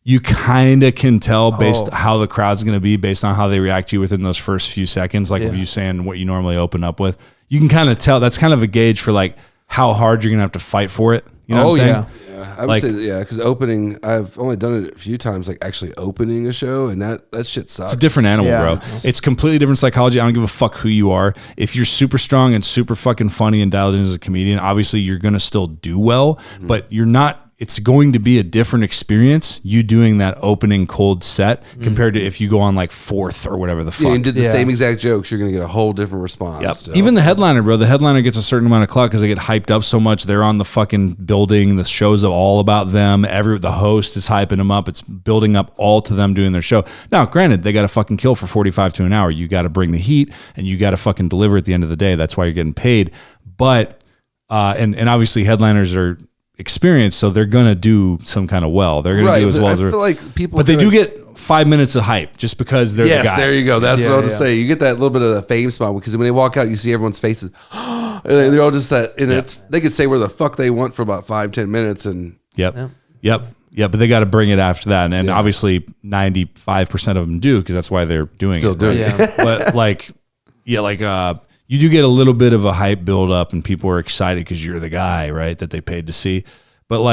you kind of can tell based how the crowd's going to be based on how they react to you within those first few seconds. Like if you saying what you normally open up with, you can kind of tell. That's kind of a gauge for like how hard you're going to have to fight for it. You know what I'm saying? Yeah, I would say because opening, I've only done it a few times, like actually opening a show, and that shit sucks. It's a different animal, Yeah. bro. It's completely different psychology. I don't give a fuck who you are. If you're super strong and super fucking funny and dialed in as a comedian, obviously you're going to still do well, but you're not. It's going to be a different experience, you doing that opening cold set compared to if you go on like fourth or whatever the fuck. Yeah, and did the same exact jokes, you're going to get a whole different response. Yep. still. Even the headliner, bro. The headliner gets a certain amount of clout because they get hyped up so much. They're on the fucking building. The show's all about them. The host is hyping them up. It's building up all to them doing their show. Now, granted, they got to fucking kill for 45 to an hour. You got to bring the heat and you got to fucking deliver at the end of the day. That's why you're getting paid. But, and obviously headliners are experienced, so they're gonna do some kind of well. They're gonna do as well as I feel like people, but they do get 5 minutes of hype just because they're the guy. There you go. That's what I was to say. You get that little bit of the fame spot because when they walk out, you see everyone's faces. And they're all just that, and they could say where the fuck they want for about 5-10 minutes, and Yep. But they got to bring it after that, and obviously 95% of them do because that's why they're doing still it. doing Yeah. it. But you do get a little bit of a hype build up, and people are excited because you're the guy, right? That they paid to see. But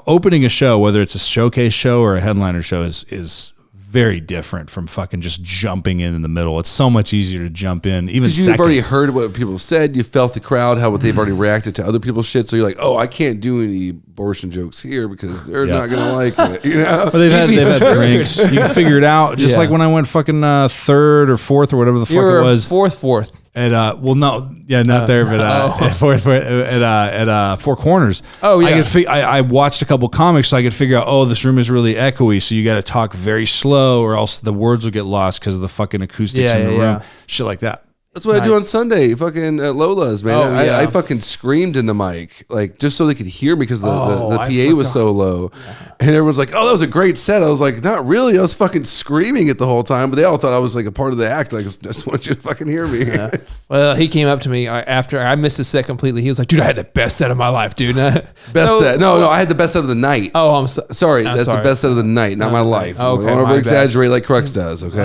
opening a show, whether it's a showcase show or a headliner show, is very different from fucking just jumping in the middle. It's so much easier to jump in. Even because you've already heard what people have said, you felt the crowd, how they've already reacted to other people's shit. So you're like, oh, I can't do any abortion jokes here because they're not gonna like it. You know, But they've had drinks. You can figure it out. Just like when I went fucking third or fourth or whatever the fuck it was. Fourth. At not there, but at Four Corners. Oh, yeah. I watched a couple comics, so I could figure out. Oh, this room is really echoey, so you got to talk very slow, or else the words will get lost because of the fucking acoustics in the room. Shit like that. that's what I do on Sunday, fucking at Lawless, man. I fucking screamed in the mic, like just so they could hear me because the PA was so low, and everyone's like, "Oh, that was a great set." I was like, "Not really." I was fucking screaming it the whole time, but they all thought I was like a part of the act. Like, I just want you to fucking hear me. Yeah. Well, he came up to me after I missed his set completely. He was like, "Dude, I had the best set of my life, dude." Best set? No, I had the best set of the night. Oh, I'm sorry. That's the best set of the night, not my life. Okay, don't over exaggerate like Crux does. Okay.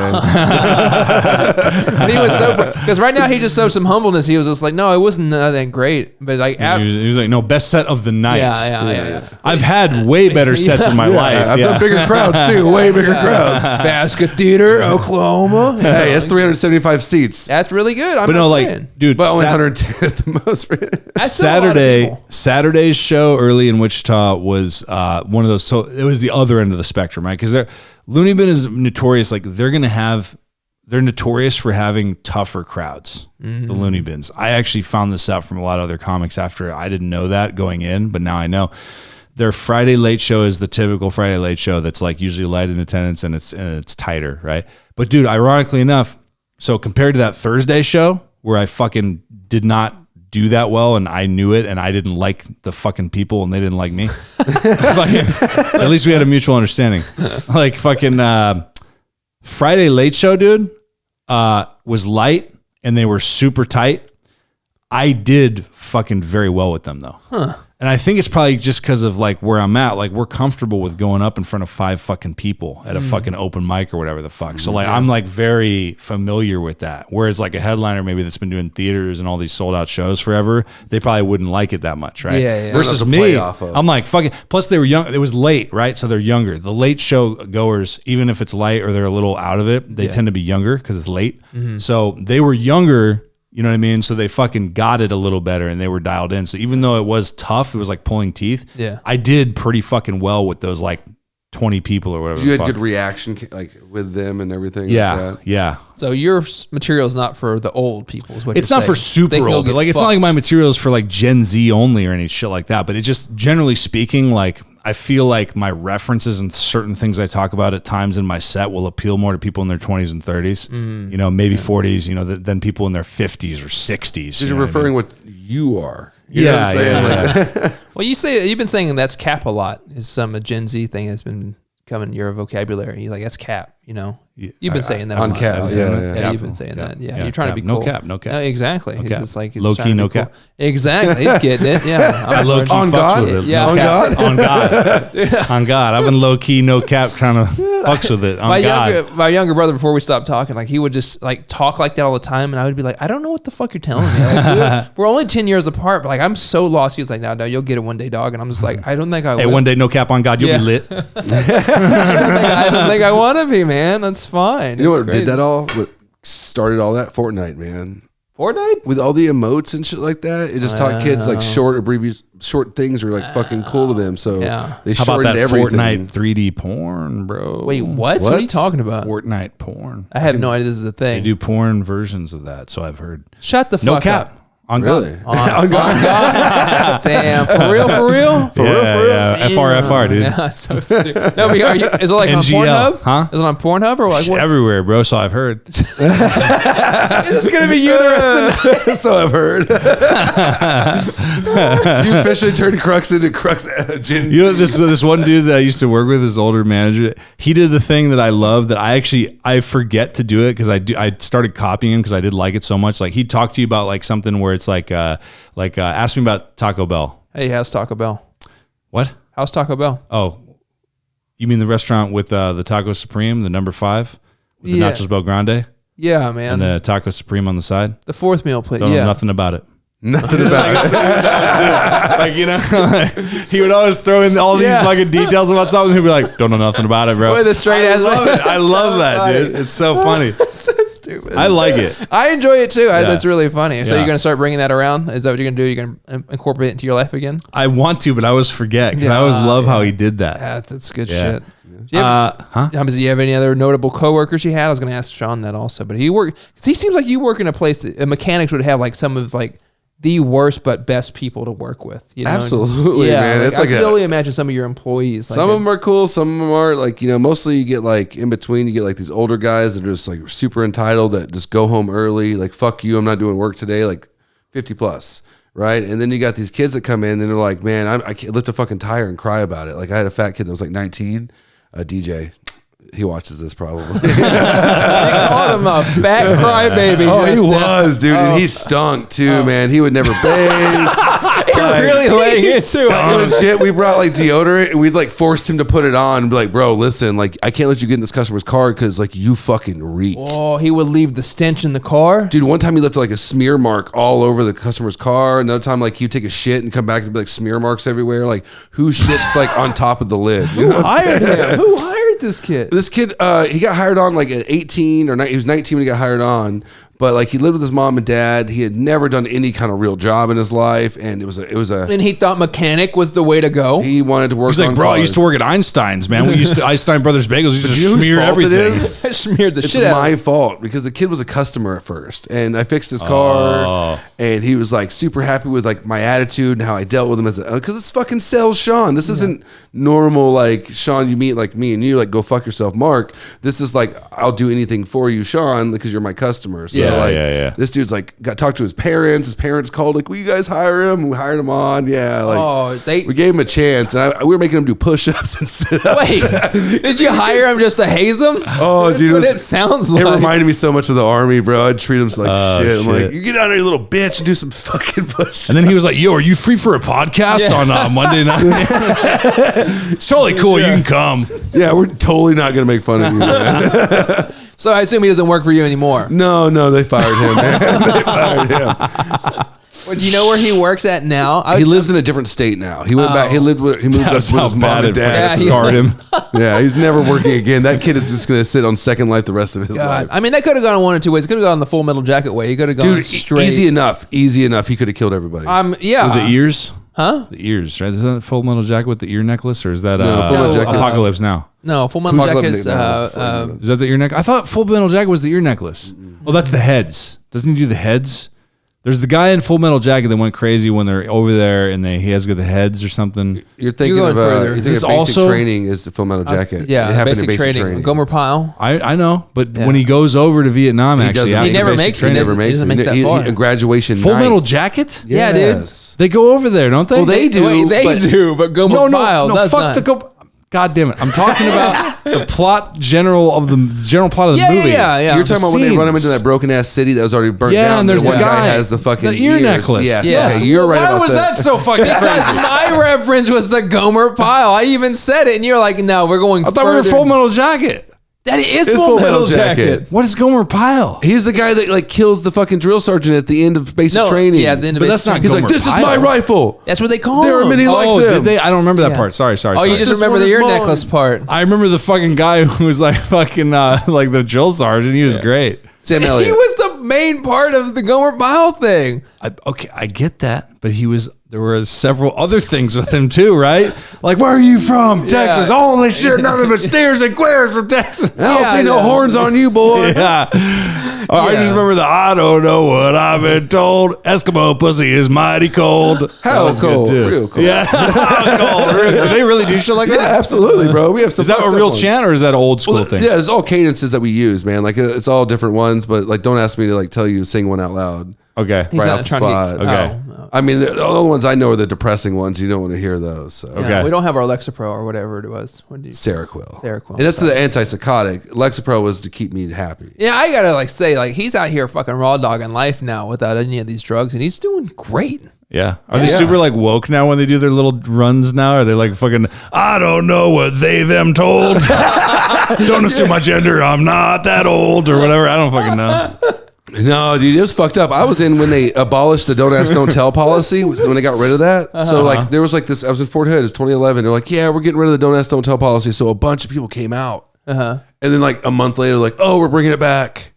He was so because right now he just showed some humbleness. He was just like, "No, it wasn't that great," but like, He was like, "No, best set of the night." Yeah. I've had way better sets in my life. I've done bigger crowds too, way bigger crowds. Basket Theater, Oklahoma. Hey, it's 375 seats. That's really good. But no, dude, But only 110 at the most. that's still a lot of people. Saturday's show early in Wichita was one of those. So it was the other end of the spectrum, right? Because Looney Bin is notorious. Like they're notorious for having tougher crowds. The Looney Bins. I actually found this out from a lot of other comics after I didn't know that going in, but now I know. Their Friday late show is the typical Friday late show that's like usually light in attendance and it's tighter, right? But dude, ironically enough, so compared to that Thursday show where I fucking did not do that well and I knew it and I didn't like the fucking people and they didn't like me. At least we had a mutual understanding. Like fucking Friday late show, dude, was light and they were super tight. I did fucking very well with them though. And I think it's probably just because of like where I'm at. Like we're comfortable with going up in front of 5 fucking people at a fucking open mic or whatever the fuck. So like I'm like very familiar with that. Whereas like a headliner maybe that's been doing theaters and all these sold out shows forever, they probably wouldn't like it that much, right? Yeah. Versus me, I'm like fucking. Plus they were young. It was late, right? So they're younger. The late show goers, even if it's light or they're a little out of it, they tend to be younger because it's late. So they were younger. You know what I mean? So they fucking got it a little better and they were dialed in. So even though it was tough, it was like pulling teeth. Yeah. I did pretty fucking well with those like 20 people or whatever. You had good reaction like with them and everything. Yeah. Like that. Yeah. So your material is not for the old people. Is what It's you're not for saying. super old. Like it's not like my material is for like Gen Z only or any shit like that. But it just generally speaking, like I feel like my references and certain things I talk about at times in my set will appeal more to people in their 20s and 30s, you know, maybe 40s, you know, than people in their 50s or 60s. Because you're referring what you are. You Yeah, know what I'm saying? yeah. Well, you've been saying that's cap a lot. Is some Gen Z thing that's been coming in your vocabulary. You're like, that's cap, you know. You've been saying that on a lot. cap. Yeah, you've been saying that. Yeah, you're trying to be cool. No cap. Exactly. No He's cap. just like Low key, no cap. Cool. Exactly. He's getting it. Yeah. I low key On fucks God? with it. Yeah. No On cap. On God. On God. I've been low key, no cap, trying to fucks with it. On My younger brother, before we stopped talking, like he would just like talk like that all the time, and I would be like, I don't know what the fuck you're telling me. Like, we're only 10 years apart, but like I'm so lost. He was like, no, you'll get it one day, dog. And I'm just like, I don't think I will. Hey, one day, no cap on God, you'll be lit. I don't think I want to be, man. That's fine. You know what It's did that all? What started all that? Fortnite, man. Fortnite? With all the emotes and shit like that, it just taught kids like short things were like fucking cool to them. So Yeah. they How about shortened that everything. Fortnite 3D porn, bro? Wait, what? What are you talking about? Fortnite porn. I have no idea this is a They thing. do porn versions of that, so I've heard. Shut the fuck No up. cap. On Really? God. On God. Damn. For real? For real? Yeah. FR, dude. Yeah, so stupid. No, but is it like NGL, on Pornhub? huh? Is it on Pornhub or like what? Everywhere, bro. So I've heard. It's going to be you the rest of the night. So I've heard. You officially turned Crux into Crux Gin. You know, this one dude that I used to work with, his older manager, he did the thing that I love that I forget to do it because I started copying him because I did like it so much. Like he'd talk to you about like something where it's like ask me about Taco Bell. Hey, how's Taco Bell? What? How's Taco Bell? Oh, you mean the restaurant with the Taco Supreme, the number 5, with the Nachos Bel Grande Yeah, man. and the Taco Supreme on the side? The fourth meal plate. Don't Yeah. know nothing about it. Nothing about it. Like, you know, he would always throw in all these fucking details about something. He'd be like, don't know nothing about it, bro. With a straight ass. I love that, dude. It's so funny. So stupid. I like it. I enjoy it too. That's really funny. So Yeah. you're going to start bringing that around? Is that what you're going to do? You're going to incorporate it into your life again? I want to, but I always forget because I always love how he did that. Yeah, that's good Yeah. shit. Do you have, Huh? do you have any other notable coworkers you had? I was going to ask Shawn that also, but he seems like you work in a place that mechanics would have like some of like the worst but best people to work with. You know? Absolutely, yeah, man. Like, It's like I can only imagine some of your employees. Some of them are cool. Some of them are like, you know, mostly you get like in between, you get like these older guys that are just like super entitled that just go home early. Like, fuck you, I'm not doing work today. Like 50 plus. Right. And then you got these kids that come in and they're like, man, I can't lift a fucking tire and cry about it. Like I had a fat kid that was like 19, a DJ. He watches this probably. They called him a fat crybaby. Oh, he just now. was, dude. And he stunk too, man. He would never bathe. Really laying into it. Legit, we brought like deodorant and we'd like force him to put it on and be like, bro, listen, like I can't let you get in this customer's car because like you fucking reek. Oh, he would leave the stench in the car. Dude, one time he left like a smear mark all over the customer's car. Another time, like he'd take a shit and come back and be like smear marks everywhere. Like who shits like on top of the lid? You know Who what I'm hired saying? him? Who hired this kid? This kid, he got hired on like at 18 or he was 19 when he got hired on. But like he lived with his mom and dad. He had never done any kind of real job in his life, and it was a. And he thought mechanic was the way to go. He wanted to work. He's like, on bro, cars. I used to work at Einstein's, man. We used to Einstein Brothers Bagels. We used to You know whose smear fault everything. It is? I smeared the It's shit out of my him. fault because the kid was a customer at first, and I fixed his car, and he was like super happy with like my attitude and how I dealt with him because it's fucking sales Shawn. This isn't normal like Shawn. You meet like me and you like go fuck yourself, Mark. This is like I'll do anything for you, Shawn, because you're my customer. So this dude's like got talked to his parents. His parents called like, will you guys hire him? We hired him on. Yeah, like we gave him a chance, and we were making him do push-ups and sit-ups. Wait, did you hire him just to haze them? Oh, That's dude, what it sounds like. It reminded me so much of the army, bro. I'd treat him like shit. I'm shit. like, you get out of here, you little bitch, and do some fucking push. And then he was like, yo, are you free for a podcast on Monday night? It's totally cool. You can come. Yeah, we're totally not gonna make fun of you, man. So I assume he doesn't work for you anymore. No, they fired him, man. They fired him. Well, do you know where he works at now? He lives in a different state now. He went back. He moved up with That's his how mom bad and it dad. scarred him. Yeah, he's never working again. That kid is just gonna sit on Second Life the rest of his life. I mean, that could have gone one or two ways. It could have gone the Full Metal Jacket way. He could have gone Dude, straight. easy enough. He could have killed everybody. Yeah. With the ears? Huh? The ears, right? Is that Full Metal Jacket with the ear necklace, or is that No, Full Metal Jacket. Apocalypse Now? No, Full Metal Apocalypse Jacket's. Now. Is that the ear necklace? I thought Full Metal Jacket was the ear necklace. Oh, that's the heads. Doesn't he do the heads? There's the guy in Full Metal Jacket that went crazy when they're over there and he has the heads or something. You're thinking You're of going further. you're Is thinking this of Basic also- Training is the Full Metal Jacket. Yeah, it happened in basic training. Gomer Pyle. I know, but when he goes over to Vietnam, He actually, doesn't after make never it. makes He it. never He makes doesn't it. make that far. In graduation Full night. Metal Jacket? Yeah, dude. Yes. They go over there, don't they? Well, they do. Wait, they but- do, but Gomer Pyle no, does fuck not. the go. God damn it! I'm talking about the general plot of the movie. Yeah. You're talking about when they run him into Scenes. that broken ass city that was already burnt Yeah, down. and there's one the guy has the fucking ear ears. necklace. Yes, Yes. okay, you're right Why about was that so fucking Because crazy? my reference was to Gomer Pyle. I even said it, and you're like, "No, we're going." I thought we were Full Metal Jacket. That is It's Full Metal Jacket. What is Gomer Pyle? He's the guy that like kills the fucking drill sergeant at the end of basic No, training. yeah, the end of But basic that's not training. He's like, Gomer this is my Pyle. rifle. That's what they call There are him. many like Oh, them. did they? I don't remember that Yeah. part. Sorry. Oh, you just This remember one the is ear mine. necklace part. I remember the fucking guy who was like fucking like the drill sergeant. He was great. Sam He Elliott. was the main part of the Gomer Pyle thing. Okay, I get that, but there were several other things with him too, right? Like, where are you from? Texas. Holy shit, nothing but stairs and queers from Texas. I don't see no horns on you, boy. Yeah. I just remember I don't know what I've been told. Eskimo pussy is mighty cold. How That was good, cold? too. Real cold. Yeah. How cold? Really? Do they really do shit like Yeah, that? absolutely, bro. We have some. Is that a fucked up real ones. chant or is that an old school Well, thing? yeah, it's all cadences that we use, man. Like it's all different ones, but like don't ask me to like tell you to sing one out loud. Okay. Right not off the trying to spot. get- Okay. Oh. I mean, the only ones I know are the depressing ones. You don't want to hear those. So. Yeah, Okay. we don't have our Lexapro or whatever it was. What did you? Seroquel. Seroquel. And that's the antipsychotic. Lexapro was to keep me happy. Yeah, I gotta say, he's out here fucking raw dogging life now without any of these drugs, and he's doing great. Yeah. Are they super like woke now when they do their little runs now? Are they like fucking, I don't know what they them told. Don't assume my gender. I'm not that old or whatever. I don't fucking know. No, dude, it was fucked up. I was in when they abolished the don't ask, don't tell policy, when they got rid of that. So like there was like this, I was in Fort Hood, it's 2011. They're like, yeah, we're getting rid of the don't ask, don't tell policy. So a bunch of people came out. And then like a month later, like, oh, we're bringing it back.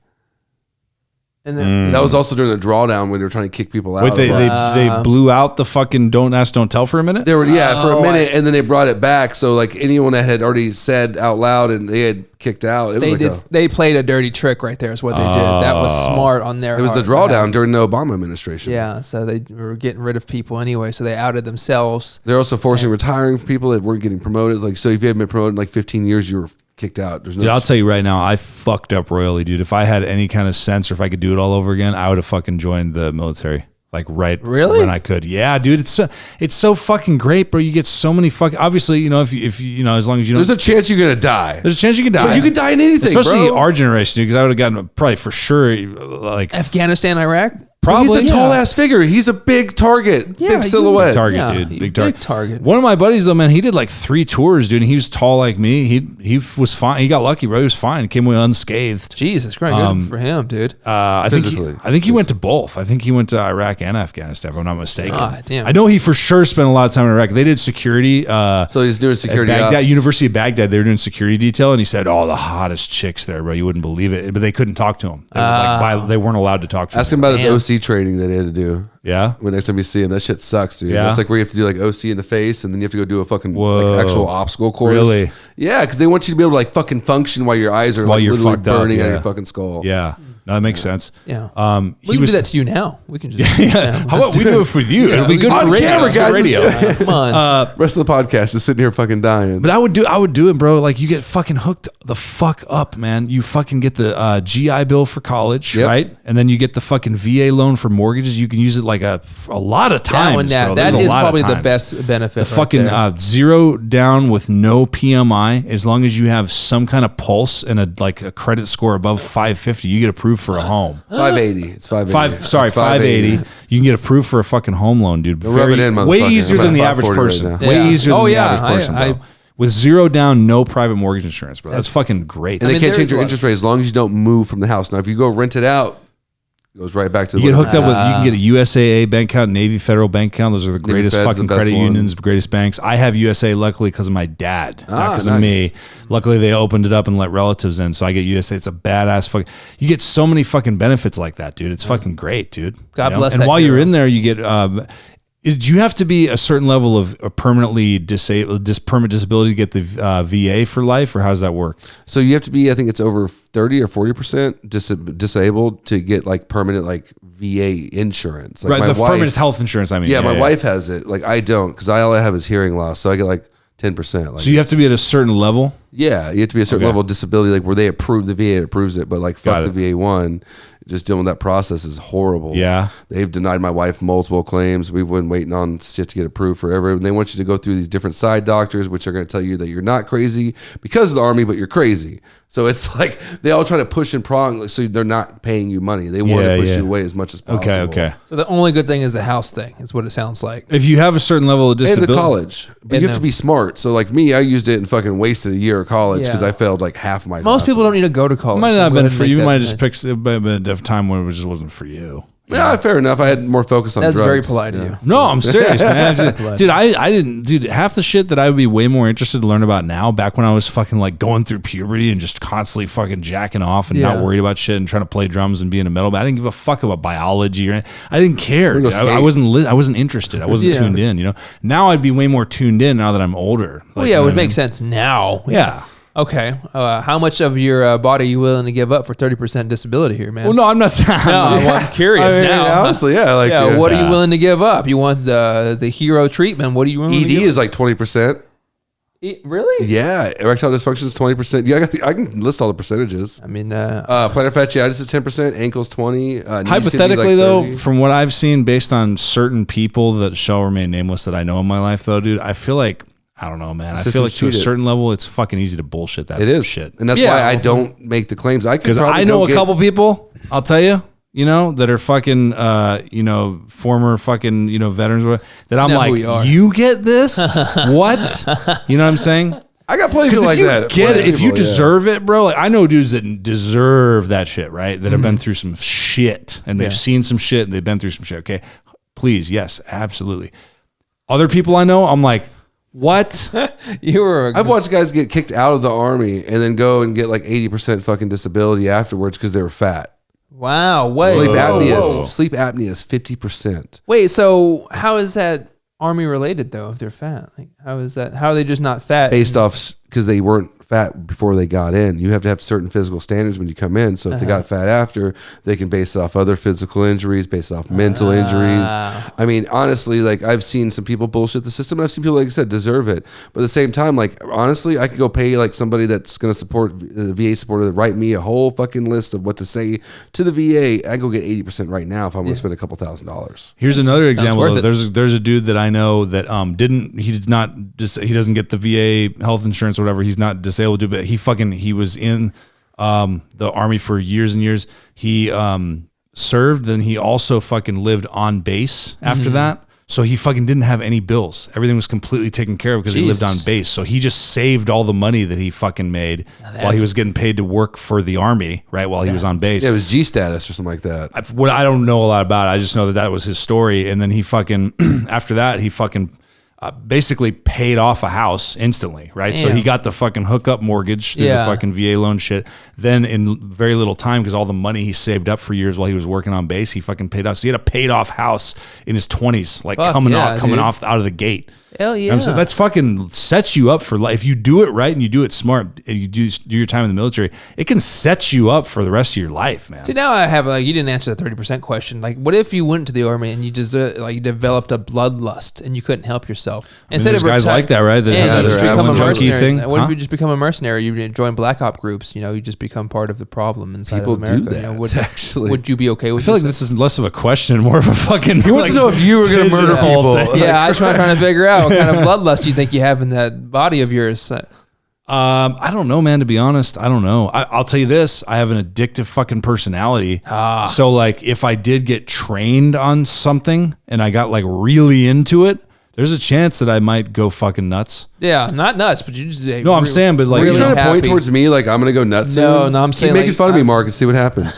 And then That was also during the drawdown when they were trying to kick people out. Wait, they of they blew out the fucking don't ask, don't tell for a minute? They were for a minute, and then they brought it back. So like anyone that had already said out loud and they had kicked out, it was they played a dirty trick right there. Is what they did. That was smart on their. it was the drawdown during the Obama administration. Yeah, so they were getting rid of people anyway. So they outed themselves. They're also forcing retiring people that weren't getting promoted. Like so, if you had been promoted in like 15 years, you were kicked out. There's no. Dude, I'll tell you right now, I fucked up royally, dude. If I had any kind of sense or if I could do it all over again, I would have fucking joined the military. Like Really? when I could. Yeah, dude. It's so fucking great, bro. You get so many fucking obviously, you know, if you know, as long as you don't There's a chance you're gonna die. there's a chance you can die. But you could die in anything, Especially bro. our generation, dude, because I would have gotten probably for sure like Afghanistan, Iraq. probably He's a tall ass figure. He's a big target, Yeah, big silhouette. target, Yeah, dude. big Big target. target. One of my buddies, though, man, he did like 3 tours, dude. And he was tall like me. He was fine. He got lucky, bro. He was fine. He came away unscathed. Jesus Christ, good for him, dude. I Physically. think he went to both. I think he went to Iraq and Afghanistan, if I'm not mistaken. God damn. I know he for sure spent a lot of time in Iraq. They did security. So he's doing security. At Baghdad, ops. University of Baghdad, they were doing security detail, and he said, "Oh, the hottest chicks there, bro. You wouldn't believe it." But they couldn't talk to him. They, were they weren't allowed to talk to Ask him. him about Damn. his OC training that he had to do. Yeah. When next time you see him, that shit sucks, dude. Yeah? That's like where you have to do like OC in the face, and then you have to go do a fucking Whoa. like actual obstacle course. Really? Yeah, because they want you to be able to like fucking function while your eyes are While like you're literally fucked up, burning out yeah. your fucking skull. Yeah. No, that makes sense. Yeah. He We can was do that to you now. We can just. How about we do it for you? It'll be good On for radio. camera, It's good guys. radio. Let's Come on. Rest of the podcast is sitting here fucking dying. But I would do it, bro. Like you get fucking hooked the fuck up, man. You fucking get the GI Bill for college, Yep. right? And then you get the fucking VA loan for mortgages. You can use it like a lot of times, bro. That There's a is lot of probably the times. best benefit. The right fucking there. zero down with no PMI, as long as you have some kind of pulse and a credit score above 550, you get approved for a home. 580. It's 580. It's 580. You can get approved for a fucking home loan, dude. rub it in, way motherfucker. easier I'm than at the average 540 person. right now. Way Yeah. easier Oh, than the yeah. average person, I- bro. With zero down, no private mortgage insurance, bro. That's fucking great. And they mean, can't change there's your a lot- interest rate as long as you don't move from the house. Now, if you go rent it out, it goes right back to the You get hooked up with, you can get a USAA bank account, Navy Federal bank account. Those are the greatest Fed's fucking the best credit one. unions, greatest banks. I have USA luckily because of my dad, not because of nice. me. Luckily, they opened it up and let relatives in, so I get USA. It's a badass fucking. You get so many fucking benefits like that, dude. It's fucking great, dude. God You know? bless And that while you're hero. in there, you get. Do you have to be a certain level of permanently disabled, permanent disability to get the VA for life, or how does that work? So you have to be, I think it's over 30 or 40% disabled to get like permanent like VA insurance. Like right, permanent health insurance. I mean, yeah, my wife has it. Like I don't, because all I have is hearing loss, so I get like 10%. Like, so you have to be at a certain level. Yeah, you have to be a certain level of disability, like where they approve, the VA approves it, but like fuck the VA one. Just dealing with that process is horrible. Yeah. They've denied my wife multiple claims. We've been waiting on shit to get approved forever. And they want you to go through these different side doctors, which are going to tell you that you're not crazy because of the Army, but you're crazy. So it's like they all try to push and prong, so they're not paying you money. They want to push you away as much as possible. Okay. So the only good thing is the house thing, is what it sounds like. If you have a certain level of disability. And the college. But you have to be smart. So like me, I used it and fucking wasted a year of college because I failed like half of my Most people don't need to go to college. It might not have been for you. You might have just picked a time when it just wasn't for you. Yeah, fair enough. I had more focus on drugs. That's very polite of you. No, I'm serious, man. Dude, I didn't, dude, half the shit that I would be way more interested to learn about now, back when I was fucking like going through puberty and just constantly fucking jacking off and not worried about shit and trying to play drums and be in a metal band. I didn't give a fuck about biology or anything. I didn't care. I wasn't interested. I wasn't tuned in, you know? Now I'd be way more tuned in now that I'm older. Like, well, yeah, it would make sense now. Yeah. Okay. How much of your body are you willing to give up for 30% disability here, man? Well, no, I'm not saying. I'm curious now. Honestly, yeah. Like, what are you willing to give up? You want the hero treatment. What are you willing to give up? ED is like 20%. Really? Yeah. Erectile dysfunction is 20%. Yeah, I can list all the percentages. I mean, plantar fasciitis is 10%, ankles 20. Hypothetically, though, from what I've seen based on certain people that shall remain nameless that I know in my life, though, dude, I feel like, I don't know, man. I feel like to a certain level, it's fucking easy to bullshit that shit. And that's why I don't make the claims. Because I know a couple people, I'll tell you, that are fucking, former fucking, veterans, that I'm like, you get this? What? You know what I'm saying? I got plenty of people like that. Get it. If you deserve it, bro. Like I know dudes that deserve that shit, right? That have been through some shit and they've seen some shit and they've been through some shit. Okay. Please. Yes, absolutely. Other people I know, I'm like, what? I've watched guys get kicked out of the Army and then go and get like 80% fucking disability afterwards because they were fat. Wow. Wait. Sleep apnea is 50%. Wait, so how is that Army related though if they're fat? Like how is that? How are they just not fat? Based off because they weren't fat before they got in. You have to have certain physical standards when you come in. So if they got fat after, they can base it off other physical injuries, based off mental injuries. I mean, honestly, like I've seen some people bullshit the system. And I've seen people, like I said, deserve it. But at the same time, like honestly, I could go pay like somebody that's going to support the VA supporter to write me a whole fucking list of what to say to the VA. I go get 80% right now if I'm going to spend a couple $1,000s. Here's another example. There's a dude that I know that he doesn't get the VA health insurance or whatever. He's not disabled, but he was in the Army for years and years. He served, then he also fucking lived on base after that. So he fucking didn't have any bills. Everything was completely taken care of because he lived on base. So he just saved all the money that he fucking made while he was getting paid to work for the Army, right? While he was on base. Yeah, it was G status or something like that. I don't know a lot about it. I just know that was his story. And then he fucking, after that, he fucking basically paid off a house instantly, right? Damn. So he got the fucking hookup mortgage through the fucking VA loan shit. Then in very little time, because all the money he saved up for years while he was working on base, he fucking paid off. So he had a paid off house in his 20s, like coming off out of the gate. Hell yeah. You know what I'm saying? That's fucking sets you up for life. If you do it right and you do it smart and you do your time in the military, it can set you up for the rest of your life, man. See, now I have you didn't answer the 30% question. Like, what if you went to the Army and you just you developed a bloodlust and you couldn't help yourself? Instead of guys like that, right? That have that become a mercenary thing. What if you just become a mercenary? You join black op groups. You just become part of the problem inside of America. People do that. Actually, would you be okay with? I feel like this is less of a question, more of a fucking. He wants to know if you were going to murder people. Yeah, I'm trying to figure out what kind of bloodlust you think you have in that body of yours. I don't know, man, to be honest. I don't know. I'll tell you this. I have an addictive fucking personality. So like if I did get trained on something and I got like really into it, there's a chance that I might go fucking nuts. Yeah, not nuts, but you just... No, I'm saying, but like... Are you trying to point towards me like I'm going to go nuts No, I'm saying... Keep making fun of me, Mark, and see what happens.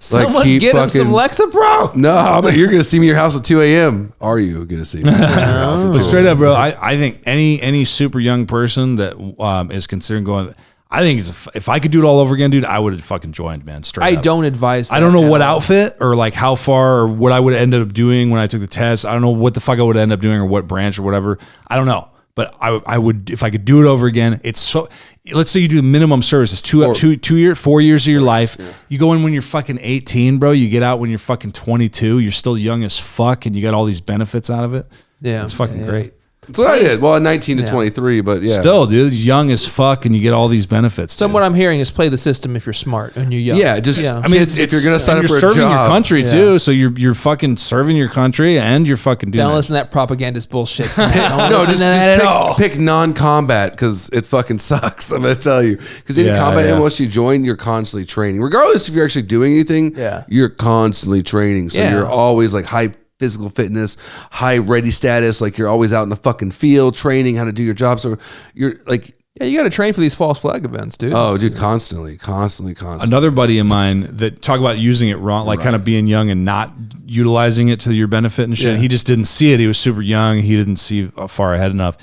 Someone get him some Lexapro. No, you're going to see me at your house at 2 a.m. Are you going to see me at your house at 2 Straight up, bro, I think any super young person that is considering going... I think if I could do it all over again, dude, I would have fucking joined, man. Straight up. don't advise that. I don't know what outfit or like how far or what I would end up doing when I took the test. I don't know what the fuck I would end up doing or what branch or whatever. I don't know. But I would, if I could do it over again, it's so, let's say you do minimum service. It's 4 years of your life. Yeah. You go in when you're fucking 18, bro. You get out when you're fucking 22. You're still young as fuck and you got all these benefits out of it. Yeah. It's fucking great. That's what I did. Well, 19 to 23, but yeah. Still, dude, young as fuck, and you get all these benefits. So what I'm hearing is play the system if you're smart and you're young. Yeah, just I mean, if you're gonna sign up for a job, you're serving your country too. So you're fucking serving your country, and you're fucking doing. Don't listen to that propagandist bullshit. No, just pick non-combat because it fucking sucks. I'm gonna tell you, because in combat, once you join, you're constantly training, regardless if you're actually doing anything. Yeah, you're constantly training, so you're always like high physical fitness, high ready status, like you're always out in the fucking field training how to do your job. So you're like, yeah, you got to train for these false flag events, dude. Oh, dude, constantly. Another buddy of mine that talk about using it wrong, like kind of being young and not utilizing it to your benefit and shit. Yeah. He just didn't see it. He was super young. He didn't see far ahead enough.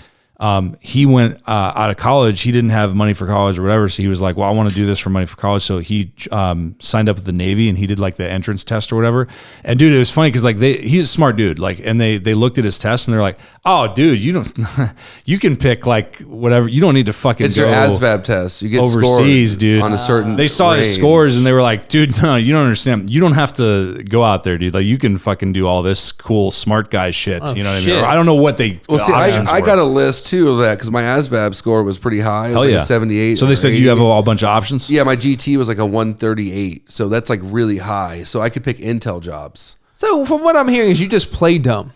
He went out of college. He didn't have money for college or whatever. So he was like, well, I want to do this for money for college. So he signed up with the Navy and he did like the entrance test or whatever. And dude, it was funny because like he's a smart dude. Like, and they looked at his test and they're like, oh, dude, you can pick like whatever. You don't need to fucking It's your ASVAB test. You get overseas, dude. On a certain They saw his scores and they were like, dude, no, you don't understand. You don't have to go out there, dude. Like you can fucking do all this cool smart guy shit. You know what I mean? Or I don't know what they. Well, see, I got a list too of that because my ASVAB score was pretty high. It was like a 78. So they said 80. you have a bunch of options? Yeah, my GT was like a 138. So that's like really high. So I could pick Intel jobs. So from what I'm hearing is you just play dumb.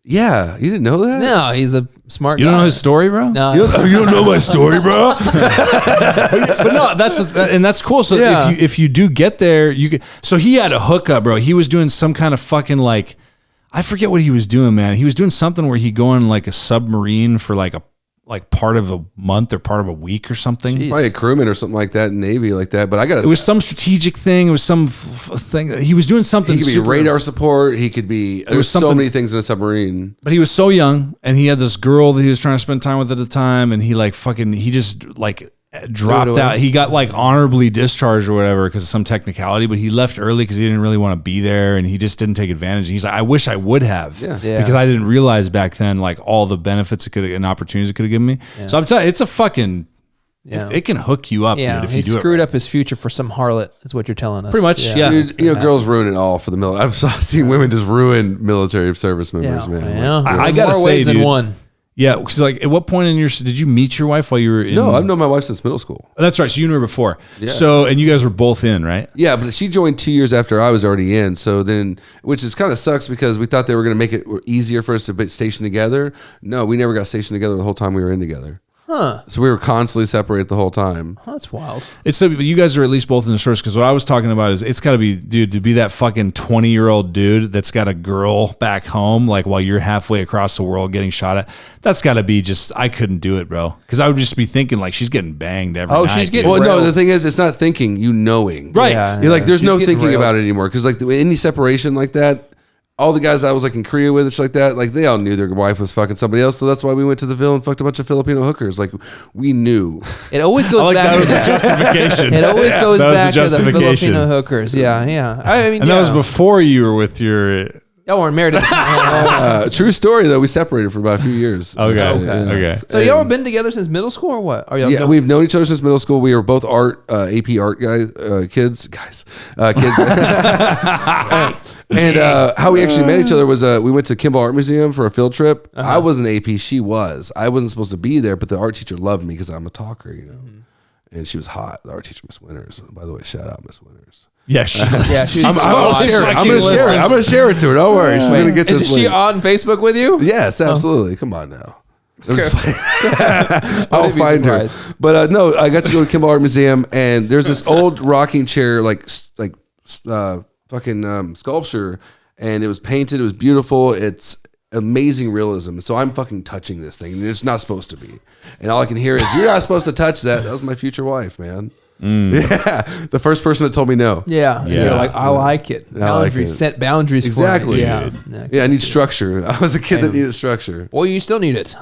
Yeah, you didn't know that? No, he's a smart guy. You don't know his story, bro? No. You don't know my story, bro? But no, that's cool. So if you do get there, you can. So he had a hookup, bro. He was doing some kind of fucking like, I forget what he was doing, man. He was doing something where he go on like a submarine for like part of a month or part of a week or something. Jeez. Probably a crewman or something like that, Navy like that. But it was some strategic thing. It was some thing. He was doing something. He could be radar support. He could be. There was so many things in a submarine. But he was so young, and he had this girl that he was trying to spend time with at the time, and he just dropped out. He got like honorably discharged or whatever because of some technicality, but he left early because he didn't really want to be there and he just didn't take advantage. And he's like, I wish I would have because I didn't realize back then like all the benefits and opportunities it could have given me. Yeah. So I'm telling you, it's a fucking it can hook you up, dude. If you do he screwed up his future for some harlot, is what you're telling us. Pretty much, yeah. Dude, girls ruin it all for the military. I've seen women just ruin military service members, man. Yeah. I gotta say, dude. One. Yeah, because like, at what point did you meet your wife while you were in? No, I've known my wife since middle school. That's right. So you knew her before. Yeah. So, and you guys were both in, right? Yeah, but she joined 2 years after I was already in. So then, which is kind of sucks because we thought they were going to make it easier for us to be stationed together. No, we never got stationed together the whole time we were in together. Huh. So we were constantly separated the whole time. Oh, that's wild. It's you guys are at least both in the service because what I was talking about is it's got to be, dude, to be that fucking 20-year-old dude that's got a girl back home, like while you're halfway across the world getting shot at. That's got to be just, I couldn't do it, bro. Because I would just be thinking like she's getting banged every night. She's getting. Well, no, the thing is, it's not thinking, knowing. Right. Yeah, you're like, there's no thinking about it anymore. Because like any separation like that, all the guys I was like in Korea with and shit like that, like they all knew their wife was fucking somebody else. So that's why we went to the Ville and fucked a bunch of Filipino hookers. Like we knew. It always goes back. That was the justification. It always goes back to the Filipino hookers. Yeah, yeah. I mean, and that was before you were with your. Y'all weren't married. True story though. We separated for about a few years. Okay. So y'all have been together since middle school or what? Yeah, we've known each other since middle school. We were both AP art kids. And how we actually met each other was we went to Kimball Art Museum for a field trip. I wasn't AP, she was. I wasn't supposed to be there, but the art teacher loved me because I'm a talker, And she was hot. The art teacher, Miss Winters. By the way, shout out Miss Winters. Yeah, she's I'm gonna share it to her. Don't worry, she's gonna get this. Is she on Facebook with you? Yes, absolutely. Come on now. I'll find her. But no, I got to go to Kimball Art Museum, and there's this old rocking chair, fucking sculpture, and it was painted. It was beautiful. It's amazing realism. So I'm fucking touching this thing, and it's not supposed to be. And all I can hear is, "You're not supposed to touch that." That was my future wife, man. Yeah, the first person that told me no. Yeah. You're like, I like it. Boundaries, set boundaries. Exactly. For it. Yeah, I need structure. I was a kid that needed structure. Well, you still need it.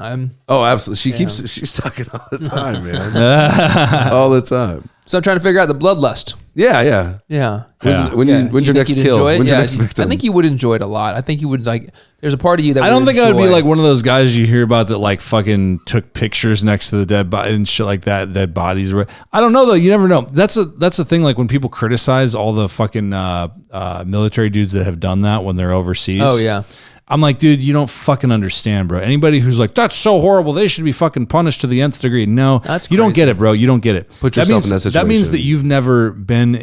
Oh, absolutely. She's talking all the time, man. All the time. So I'm trying to figure out the bloodlust. Yeah. When's your next kill? When's your next victim? I think you would enjoy it a lot. I think you would like. There's a part of you that I don't think I would be like one of those guys you hear about that like fucking took pictures next to the dead body and shit like that. Dead bodies. I don't know though. You never know. That's the thing. Like when people criticize all the fucking military dudes that have done that when they're overseas. Oh yeah. I'm like, dude, you don't fucking understand, bro. Anybody who's like, that's so horrible, they should be fucking punished to the nth degree. No, you don't get it, bro. You don't get it. Put yourself in that situation. That means that you've never been,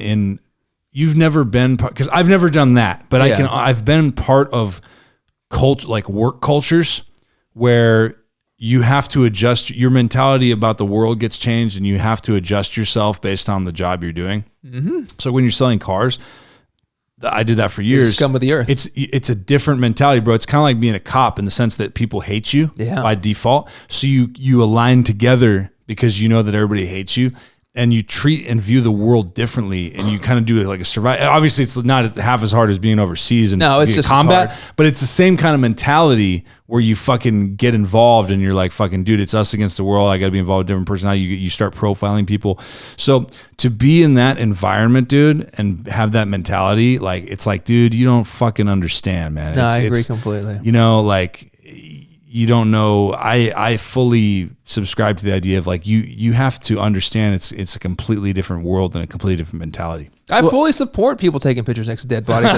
because I've never done that, but I've been part of like work cultures where you have to adjust, your mentality about the world gets changed and you have to adjust yourself based on the job you're doing. Mm-hmm. So when you're selling cars, I did that for years. It's scum of the earth. It's a different mentality, bro. It's kind of like being a cop in the sense that people hate you by default. So you align together because you know that everybody hates you, and you treat and view the world differently, and you kind of do it like a survival. Obviously, it's not half as hard as being overseas and it's just combat, but it's the same kind of mentality where you fucking get involved and you're like, fucking dude, it's us against the world. I got to be involved with different personality. You start profiling people. So to be in that environment, dude, and have that mentality, like, it's like, dude, you don't fucking understand, man. No, I agree completely. You know, like, you don't know. I fully subscribe to the idea of like you have to understand it's a completely different world and a completely different mentality. I fully support people taking pictures next to dead bodies.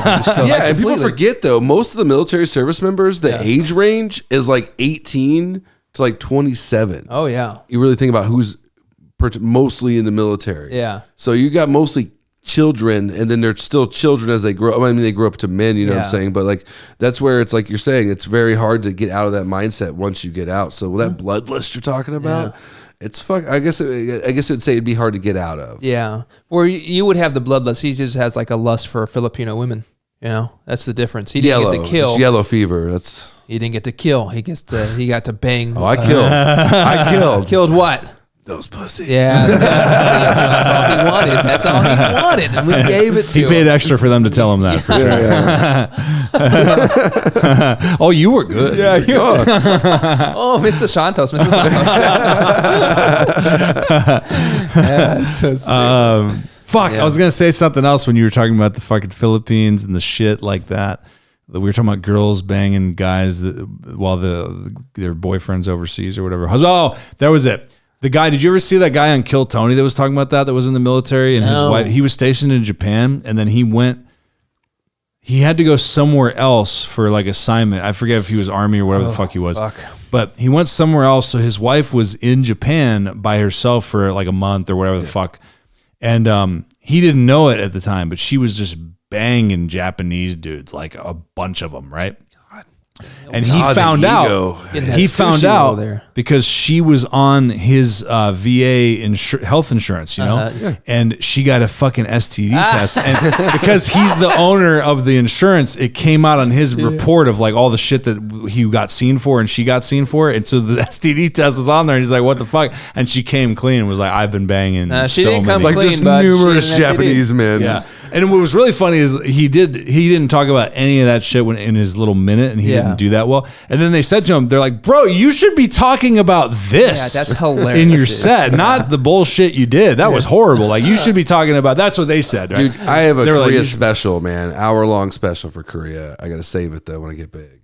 Yeah, and people forget though, most of the military service members, the age range is like 18 to like 27. Oh yeah. You really think about who's mostly in the military. Yeah. So you got mostly children, and then they're still children as they grow. I mean, they grow up to men, you know what I'm saying? But like, that's where it's like you're saying, it's very hard to get out of that mindset once you get out. So that bloodlust you're talking about, it's I guess it'd say it'd be hard to get out of. Yeah. Or you would have the bloodlust. He just has like a lust for Filipino women. You know, that's the difference. He didn't get to kill. It's yellow fever. He didn't get to kill. He got to bang. Oh, I killed. I killed. Killed what? Those pussies. Yeah, that's all he wanted. That's all he wanted, and we gave it to him. He paid extra for them to tell him that. For sure. Oh, you were good. Yeah, you are. Oh, Mr. Santos. Mr. Santos. Yeah, so stupid. Fuck, I was going to say something else when you were talking about the fucking Philippines and the shit like that. We were talking about girls banging guys while their boyfriends overseas or whatever. Oh, that was it. The guy, did you ever see that guy on Kill Tony that was talking about that was in the military? And his wife, he was stationed in Japan, and then he had to go somewhere else for like assignment. I forget if he was Army or whatever the fuck he was. But he went somewhere else. So his wife was in Japan by herself for like a month or whatever the fuck. And he didn't know it at the time, but she was just banging Japanese dudes, like a bunch of them, right? And he found out because she was on his VA health insurance, you know, and she got a fucking STD test. And because he's the owner of the insurance, it came out on his report of like all the shit that he got seen for and she got seen for. And so the STD test was on there, and he's like, what the fuck? And she came clean and was like, I've been banging she didn't come like clean, just numerous Japanese men. Yeah. And what was really funny is he didn't talk about any of that shit in his little minute, and he didn't do that well. And then they said to him, they're like, bro, you should be talking about this. Yeah, that's hilarious. In your set, not the bullshit you did. That was horrible. Like, you should be talking about, that's what they said, right? Dude, I have a Korea special, man. Hour-long special for Korea. I got to save it, though, when I get big.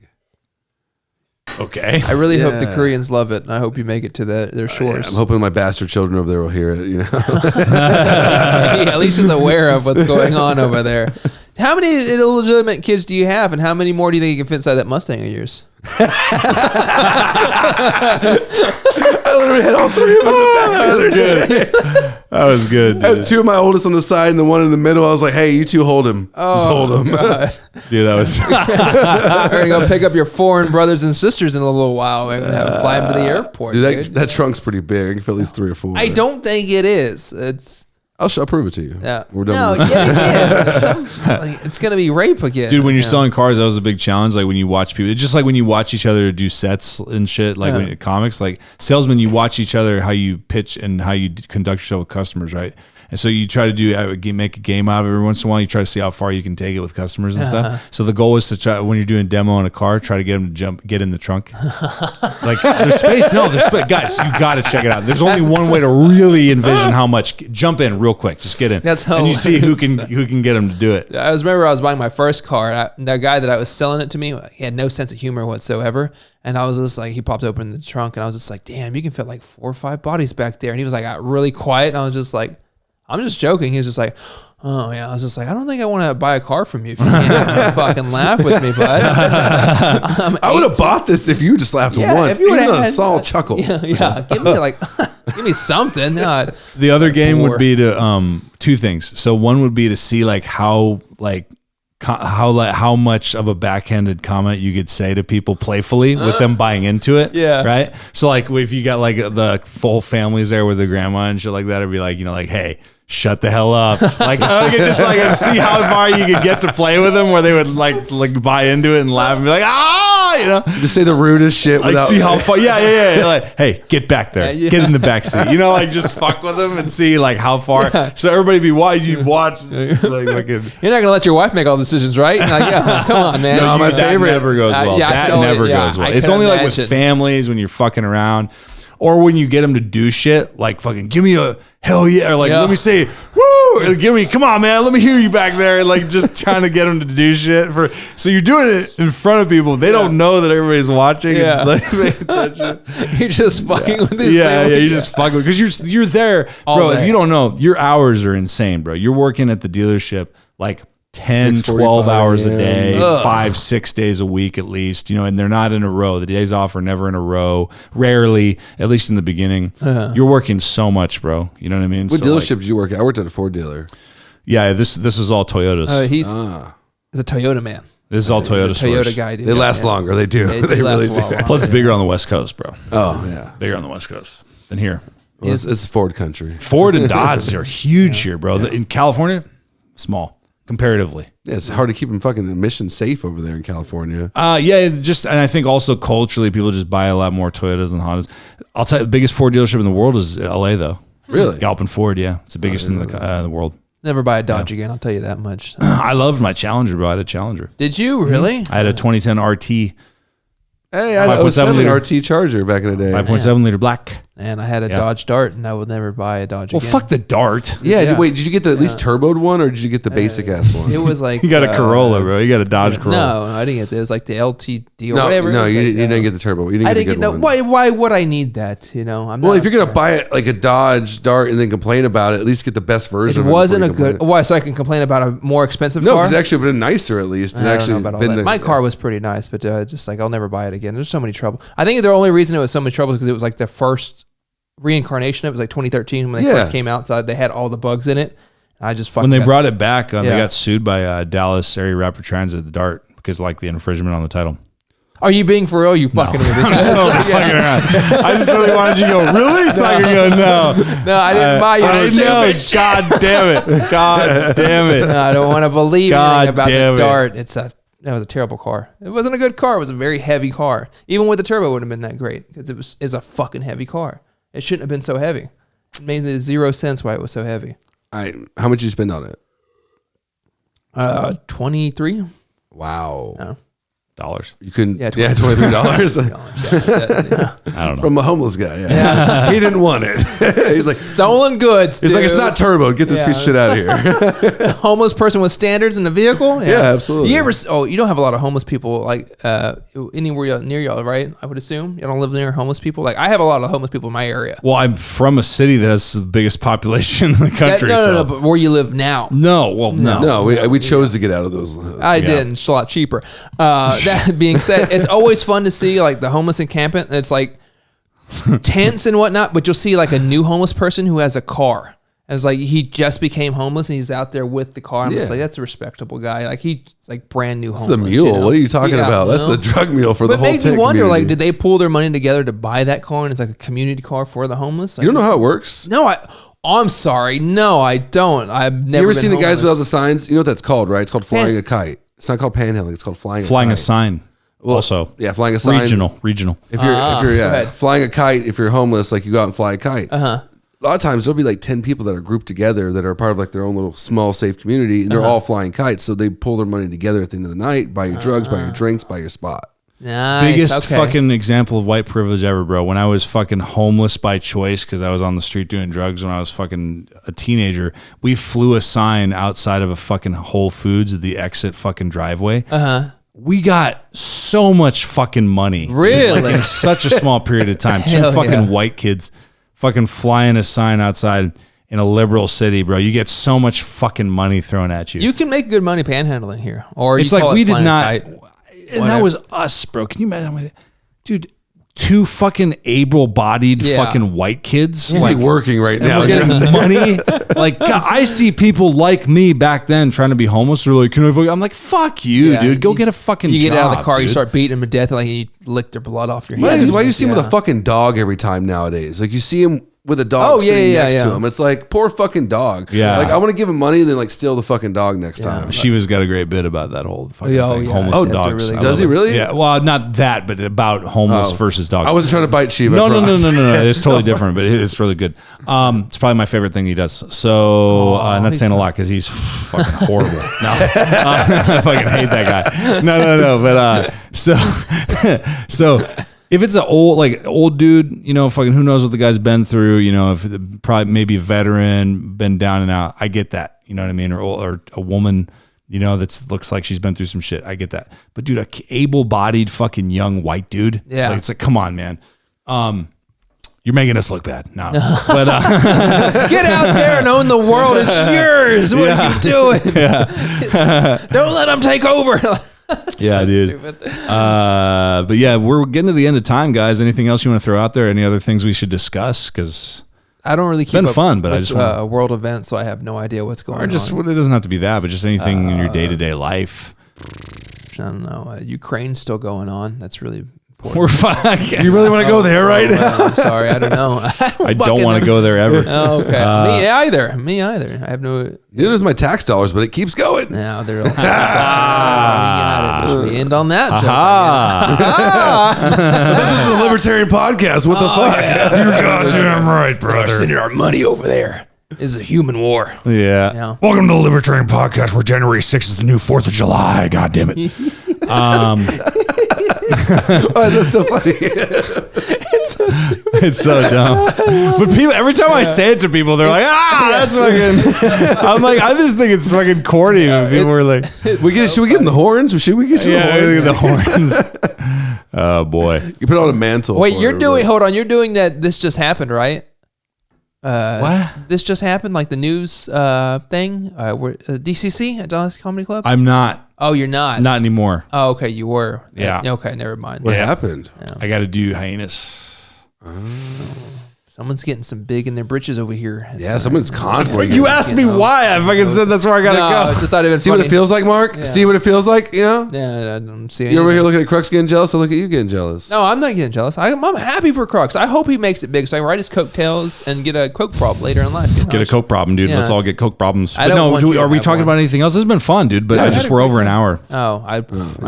Okay. I really hope the Koreans love it, and I hope you make it to their shores. I'm hoping my bastard children over there will hear it, you know. At least he's aware of what's going on over there. How many illegitimate kids do you have, and how many more do you think you can fit inside that Mustang of yours? I literally had all three of them the other day. That was good. I had two of my oldest on the side and the one in the middle. I was like, hey, you two hold him. Just hold him. God. Dude, that was... We're going to go pick up your foreign brothers and sisters in a little while. We're going to have to fly them to the airport. Dude, that trunk's pretty big. I can fit at least 3 or 4. I don't think it is. I'll prove it to you. Yeah. We're done No, with this. it's going to be rape again. Dude, when you're selling cars, that was a big challenge. Like when you watch people, it's just like when you watch each other do sets and shit, like when comics, like salesmen, you watch each other, how you pitch and how you conduct yourself with customers, right? And so you try to make a game out of it every once in a while. You try to see how far you can take it with customers and stuff. So the goal is to try, when you're doing a demo in a car, try to get them to get in the trunk. Like there's space. No, there's space. Guys, you got to check it out. There's only one way to really envision how much. Jump in real quick. Just get in. And you see who can get them to do it. I remember I was buying my first car. The guy that I was selling it to me, he had no sense of humor whatsoever. And I was just like, he popped open the trunk and I was just like, damn, you can fit like 4 or 5 bodies back there. And he was like, got really quiet. And I was just like, I'm just joking. He was just like, oh yeah. I was just like, I don't think I want to buy a car from you if you can't fucking laugh with me, bud. I would have bought this if you just laughed once. Even a solid chuckle. Yeah. Give me something. The other game would be to 2 things. So one would be to see like how much of a backhanded comment you could say to people playfully with them buying into it. Yeah. Right. So like if you got like the full families there with their grandma and shit like that, it'd be like, like, hey, shut the hell up. Like, just like see how far you could get to play with them where they would like buy into it and laugh and be like, just say the rudest shit. Like see how far. Yeah. Like, hey, get back there. Yeah. Get in the back seat. Like just fuck with them and see like how far. Yeah. So everybody be watch. Like, you're not gonna let your wife make all the decisions, right? Like, yeah, come on, man. No, my favorite never goes well. That never goes well. It's only like with families when you're fucking around. Or when you get them to do shit, like fucking give me a hell yeah, or like let me say woo, or give me, come on man, let me hear you back there, like just trying to get them to do shit so you're doing it in front of people. They don't know that everybody's watching. Yeah, you're just fucking with these. Yeah, you're just fucking because you're there, bro. If you don't know, your hours are insane, bro. You're working at the dealership like 10, 12 hours a day, 5, 6 days a week at least, and they're not in a row. The days off are never in a row. Rarely, at least in the beginning. You're working so much, bro. You know what I mean? What dealership did you work at? I worked at a Ford dealer. Yeah, this was all Toyotas. He's a Toyota man. This is all Toyota stores. Toyota guy, dude. They last longer. They do. They really do. Plus, it's bigger on the West Coast, bro. Oh, yeah. Bigger on the West Coast than here. Well, it's Ford country. Ford and Dodge are huge here, bro. In California, small. Comparatively. Yeah, it's hard to keep them fucking emissions safe over there in California. And I think also culturally, people just buy a lot more Toyotas and Hondas. I'll tell you, the biggest Ford dealership in the world is LA, though. Really? Gallup and Ford, yeah. It's the biggest in the world. Never buy a Dodge again, I'll tell you that much. I loved my Challenger, bro. I had a Challenger. Did you? Really? I had a 2010 RT. Hey, I had a 07 RT Charger back in the day. 5.7 liter black. And I had a Dodge Dart, and I would never buy a Dodge again. Well, fuck the Dart. Yeah. Wait, did you get the at least turboed one, or did you get the basic ass one? It was like you got a Corolla, bro. You got a Dodge Corolla. No, I didn't get it. It was like the LTD or whatever. No, you didn't get the turbo. You didn't get the good one. Why would I need that? Well, if you're gonna buy it like a Dodge Dart and then complain about it, at least get the best version. It wasn't a good. Why? So I can complain about a more expensive car? No, because it's actually been nicer at least. I don't know about all that. My car was pretty nice, but just like I'll never buy it again. There's so many trouble. I think the only reason it was so much trouble is because it was like the first reincarnation. It was like 2013 when they first came out. So they had all the bugs in it. I just fucking when they brought it back, they got sued by Dallas Area Rapid Transit, the Dart, because like the infringement on the title. Are you being for real? You fucking with me? Fucking around. I just really wanted you to go, really? So I could go, no, I didn't buy you. I know. God damn it. God damn it. No, I don't want to believe anything about the Dart. That was a terrible car. It wasn't a good car. It was a very heavy car. Even with the turbo, it wouldn't have been that great because it was a fucking heavy car. It shouldn't have been so heavy. It made 0 sense why it was so heavy. How much did you spend on it? 23. Wow. No. Dollars. You couldn't. Yeah, $23. I don't know. From a homeless guy. Yeah. He didn't want it. He's like stolen goods. He's like, it's not turbo. Get this piece of shit out of here. A homeless person with standards in the vehicle. Yeah, absolutely. You don't have a lot of homeless people like anywhere near y'all, right? I would assume you don't live near homeless people. Like I have a lot of homeless people in my area. Well, I'm from a city that has the biggest population in the country. No. But where you live now? No. No. We chose to get out of those. I didn't. It's a lot cheaper. That being said, it's always fun to see like the homeless encampment. It's like tents and whatnot, but you'll see like a new homeless person who has a car. And it's like he just became homeless and he's out there with the car. I'm just like, that's a respectable guy. Like he's like brand new homeless. That's the mule. What are you talking about? That's the drug mule for the whole. But made me wonder, like, did they pull their money together to buy that car and it's like a community car for the homeless? Like, you don't know how it works? No, I'm sorry. No, I don't. I've never. You ever been seen the guys homeless. without the signs? You know what that's called, right? It's called flying a kite. It's not called panhandling. It's called flying Flying a a kite. sign. Well, Also, yeah, flying a sign. Regional. If you're go ahead. flying a kite, if you're homeless, like you go out and fly a kite. Uh-huh. A lot of times there'll be like 10 people that are grouped together that are part of like their own little small safe community, and they're all flying kites. So they pull their money together at the end of the night, buy your drugs, buy your drinks, buy your spot. Nice. Biggest Okay. fucking example of white privilege ever, bro. When I was fucking homeless by choice because I was on the street doing drugs when I was fucking a teenager, we flew a sign outside of a fucking Whole Foods at the exit fucking driveway. We got so much fucking money. Really? Like in such a small period of time. Two Hell fucking yeah. white kids fucking flying a sign outside in a liberal city, bro. You get so much fucking money thrown at you. You can make good money panhandling here, or It's you like call we it did flying not. kite. And that was us, bro. Can you imagine? Dude, two fucking able-bodied Yeah. fucking white kids. Like working right now. We're getting money. Like, God, I see people like me back then trying to be homeless. They're like, "Can I?" I'm like, "Fuck you, Yeah, dude. Go you- get a fucking." You get out of the job, car, you dude." start beating them to death, like you lick their blood off your Yeah, hand. because why you see him with Yeah. a fucking dog every time nowadays? Like you see him with a dog Oh, yeah, sitting yeah, next yeah. to him. It's like, poor fucking dog. Yeah. Like I want to give him money, then like steal the fucking dog next time. Shiva's got a great bit about that whole fucking Oh, thing. yeah. Homeless Oh, and that's a dogs. really I good- Does love he it. really? Yeah. Well, not that, but about homeless versus dogs. I wasn't trying to bite Shiva. No, I no, no, promise. no, no, no. It's totally different, but it's really good. It's probably my favorite thing he does. So, and that's saying a lot because he's fucking horrible. No, I fucking hate that guy. No. But so if it's an old dude, you know, fucking who knows what the guy's been through, you know, if probably maybe a veteran, been down and out. I get that. You know what I mean? Or a woman, you know, that looks like she's been through some shit. I get that. But dude, a able-bodied fucking young white dude. Yeah. Like, it's like, come on, man. You're making us look bad. No. But Get out there and own the world. It's yours. What are you doing? Don't let them take over. yeah, dude. But yeah, we're getting to the end of time, guys. Anything else you want to throw out there? Any other things we should discuss? Because I don't really keep been up fun, but I with, just want- world events, so I have no idea what's going or just on. it doesn't have to be that, but just anything in your day-to-day life. I don't know. Ukraine's still going on. That's really important. We're fucking. You really want to go there right now? I'm sorry. I don't know. I don't want to go there ever. Oh, okay. Me either. Me either. I have no. Neither is my tax dollars, but it keeps going. Now they're. We got it. We end on that. joke, This is a libertarian podcast. What the fuck? You're goddamn right, brother. Sending our money over there. This is a human war. Yeah. Yeah. Welcome to the Libertarian Podcast, where January 6th is the new 4th of July. God damn it. Oh, that's so funny. It's so dumb. But people, every time I say it to people, they're like, that's fucking. I'm like, I just think it's fucking corny. When people are like, Should we give him the horns? Should we get you yeah, look the at horns? the horns. Oh, boy. You put on a mantle. Wait, for you're it, doing. but- Hold on. You're doing that. This just happened, right? What? This just happened, like the news thing. DCC at Dallas Comedy Club. I'm not. Oh, you're not. Not anymore. Oh, okay. You were. Yeah. Okay. Never mind. What Yeah. happened? I got to do hyenas. Someone's getting some big in their britches over here. Yeah, someone's constantly. You asked me why. I fucking said that's where I got to No, I go. just thought it was See what it feels like, Mark? See what it feels like, you know? Yeah, I don't see. You're over anything. here looking at Crux getting jealous. I look at you getting jealous. No, I'm not getting jealous. I'm happy for Crux. I hope he makes it big so I can ride his coattails and get a coke problem later in life. You know? Get a coke problem, dude. Yeah. Let's all get coke problems. I But don't no, want you to are we have talking one. about anything else? This has been fun, dude. But Yeah, I I just had a we're great over an time. hour. Oh, I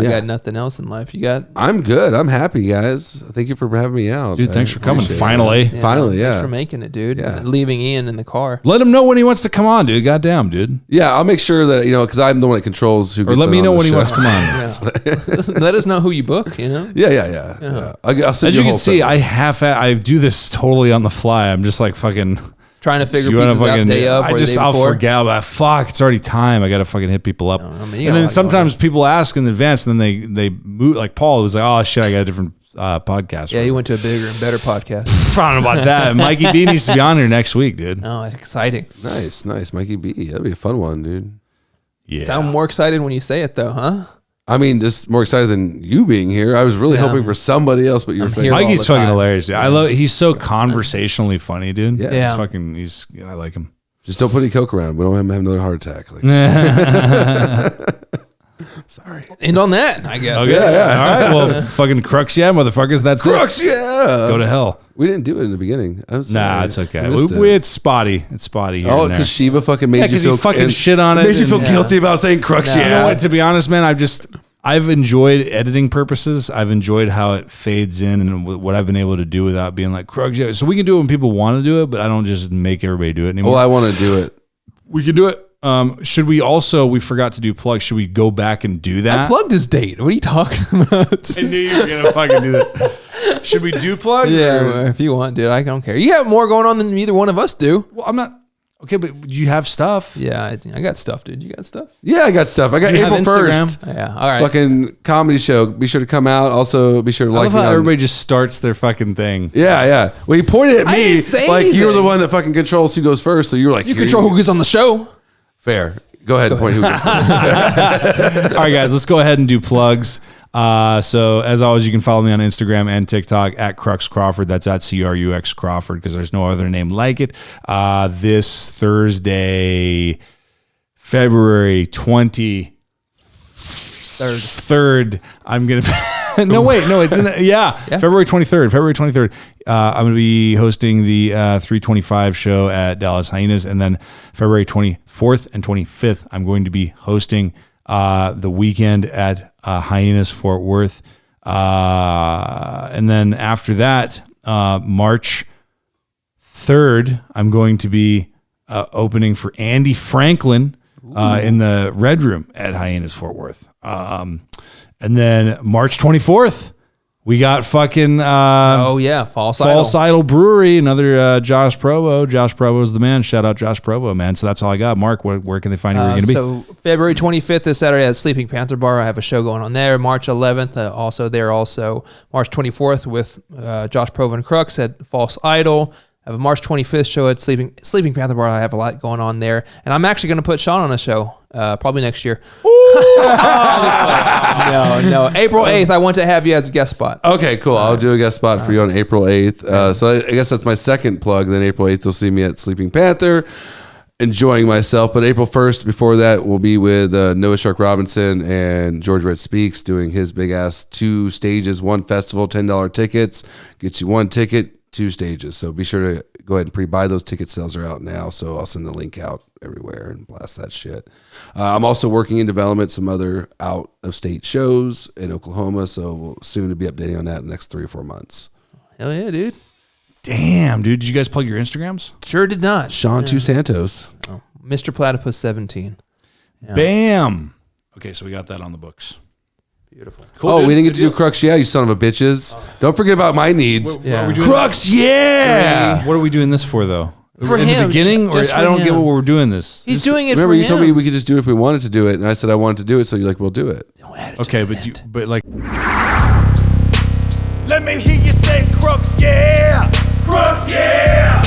yeah. got nothing else in life. You got? I'm good. I'm happy, guys. Thank you for having me out. Dude, I thanks for coming. appreciate it. Finally. Finally, Thanks yeah. for making it, dude. Yeah. Leaving Ian in the car. Let him know when he wants to come on, dude. Goddamn, dude. Yeah, I'll make sure that, because I'm the one that controls who Or gets let me on know the when he show. wants to come on. Yeah. Let us know who you book. You know. Yeah. I'll send As you a can whole see, segment. I do this totally on the fly. I'm just like fucking. Trying to figure You wanna pieces out day of or the day I'll before. forget. But fuck, it's already time. I gotta fucking hit people up. I mean, you And got a then lot sometimes people ask in advance, and then they move. Like Paul was like, "Oh shit, I got a different podcast." Yeah, he went to a bigger and better podcast. I don't know about that. Mikey B needs to be on here next week, dude. Oh, exciting. Nice, Mikey B. That'd be a fun one, dude. Yeah. Sound more excited when you say it, though, huh? I mean, just more excited than you being here. I was really Yeah. hoping for somebody else, but you're I'm fake. here all Mikey's the fucking time. hilarious. Dude. I love. He's so conversationally funny, dude. Yeah. Yeah. He's fucking. I like him. Just don't put any coke around. We don't have another heart attack. Like, sorry. And on that, I guess. Okay. All right. Well, fucking Crux, yeah, motherfuckers. That's Crux, it. yeah. Go to hell. We didn't do it in the beginning. I'm sorry. Nah, it's okay. I missed It's spotty. It's spotty here. Oh, and there. because Shiva fucking made you because feel he fucking and shit on it. Makes you feel and- guilty about saying Crux. No. You know Yeah. what? To be honest, man, I've enjoyed editing purposes. I've enjoyed how it fades in and what I've been able to do without being like Crux. Yeah. So we can do it when people want to do it, but I don't just make everybody do it anymore. Well, I want to do it. We can do it. Should we also? We forgot to do plugs. Should we go back and do I that? plugged his date. What are you talking about? I knew you were gonna fucking do that. Should we do plugs? Yeah, or- well, if you want, dude, I don't care. You have more going on than either one of us do. Well, I'm not. Okay, but you have stuff. Yeah, I got stuff, dude. You got stuff? Yeah, I got stuff. I got You have April Instagram? 1st. Yeah. All right. Fucking comedy show. Be sure to come out. Also, be sure to I like love me how on- everybody just starts their fucking thing. Yeah, yeah. Well, you pointed at I me didn't say like you were the anything. one that fucking controls who goes first. So you were like, You control who gets on the show. Fair. Go ahead and point who goes first. All right, guys, let's go ahead and do plugs. So as always, you can follow me on Instagram and TikTok at Crux Crawford. That's at CRUX Crawford because there's no other name like it. This Thursday, February 23rd, I'm going to... No, wait, no, it's in February 23rd. February 23rd. I'm going to be hosting the 325 show at Dallas Hyenas. And then February 24th and 25th, I'm going to be hosting the weekend at Hyenas Fort Worth. And then after that, March 3rd, I'm going to be opening for Andy Franklin in the Red Room at Hyenas Fort Worth. And then March 24th, we got fucking Oh yeah, False Idol Brewery, another Josh Provo. Josh Provo's the man. Shout out Josh Provo, man. So that's all I got. Mark, where can they find you? Where are you going to be? So February 25th is Saturday at Sleeping Panther Bar. I have a show going on there. March 11th, also March 24th with Josh Provo and Crux at False Idol. I have a March 25th show at Sleeping Panther Bar. I have a lot going on there. And I'm actually going to put Shawn on a show probably next year. No. April 8th, I want to have you as a guest spot. Okay, cool. I'll do a guest spot for you on April 8th. So I guess that's my second plug. Then April 8th, you'll see me at Sleeping Panther, enjoying myself. But April 1st, before that, we'll be with Noah Shark Robinson and George Red Speaks doing his big ass 2 stages, 1 festival, $10 tickets. Get you 1 ticket, 2 stages. So be sure to go ahead and pre-buy those. Ticket sales are out now, so I'll send the link out everywhere and blast that shit. I'm also working in development some other out-of-state shows in Oklahoma, so we'll soon to be updating on that in the next 3 or 4 months. Hell yeah, dude. Damn, dude. Did you guys plug your Instagrams? Sure did not. Shawn 2 Santos. Mr. Platypus 17. Yeah. Bam. Okay, so we got that on the books. Beautiful. Cool, Oh, dude. we didn't get Good to do deal. Crux, yeah, you son of a bitches. Don't forget about my needs. Yeah. Are we doing Crux, yeah! What are we doing this for, though? For in him, the beginning, or just for I don't get him. what we're doing this. He's doing it Remember, for you him. told me we could just do it if we wanted to do it, and I said I wanted to do it, so you're like, we'll do it. Don't add it Okay, to the but end. but like, Let me hear you say Crux, yeah! Crux, yeah!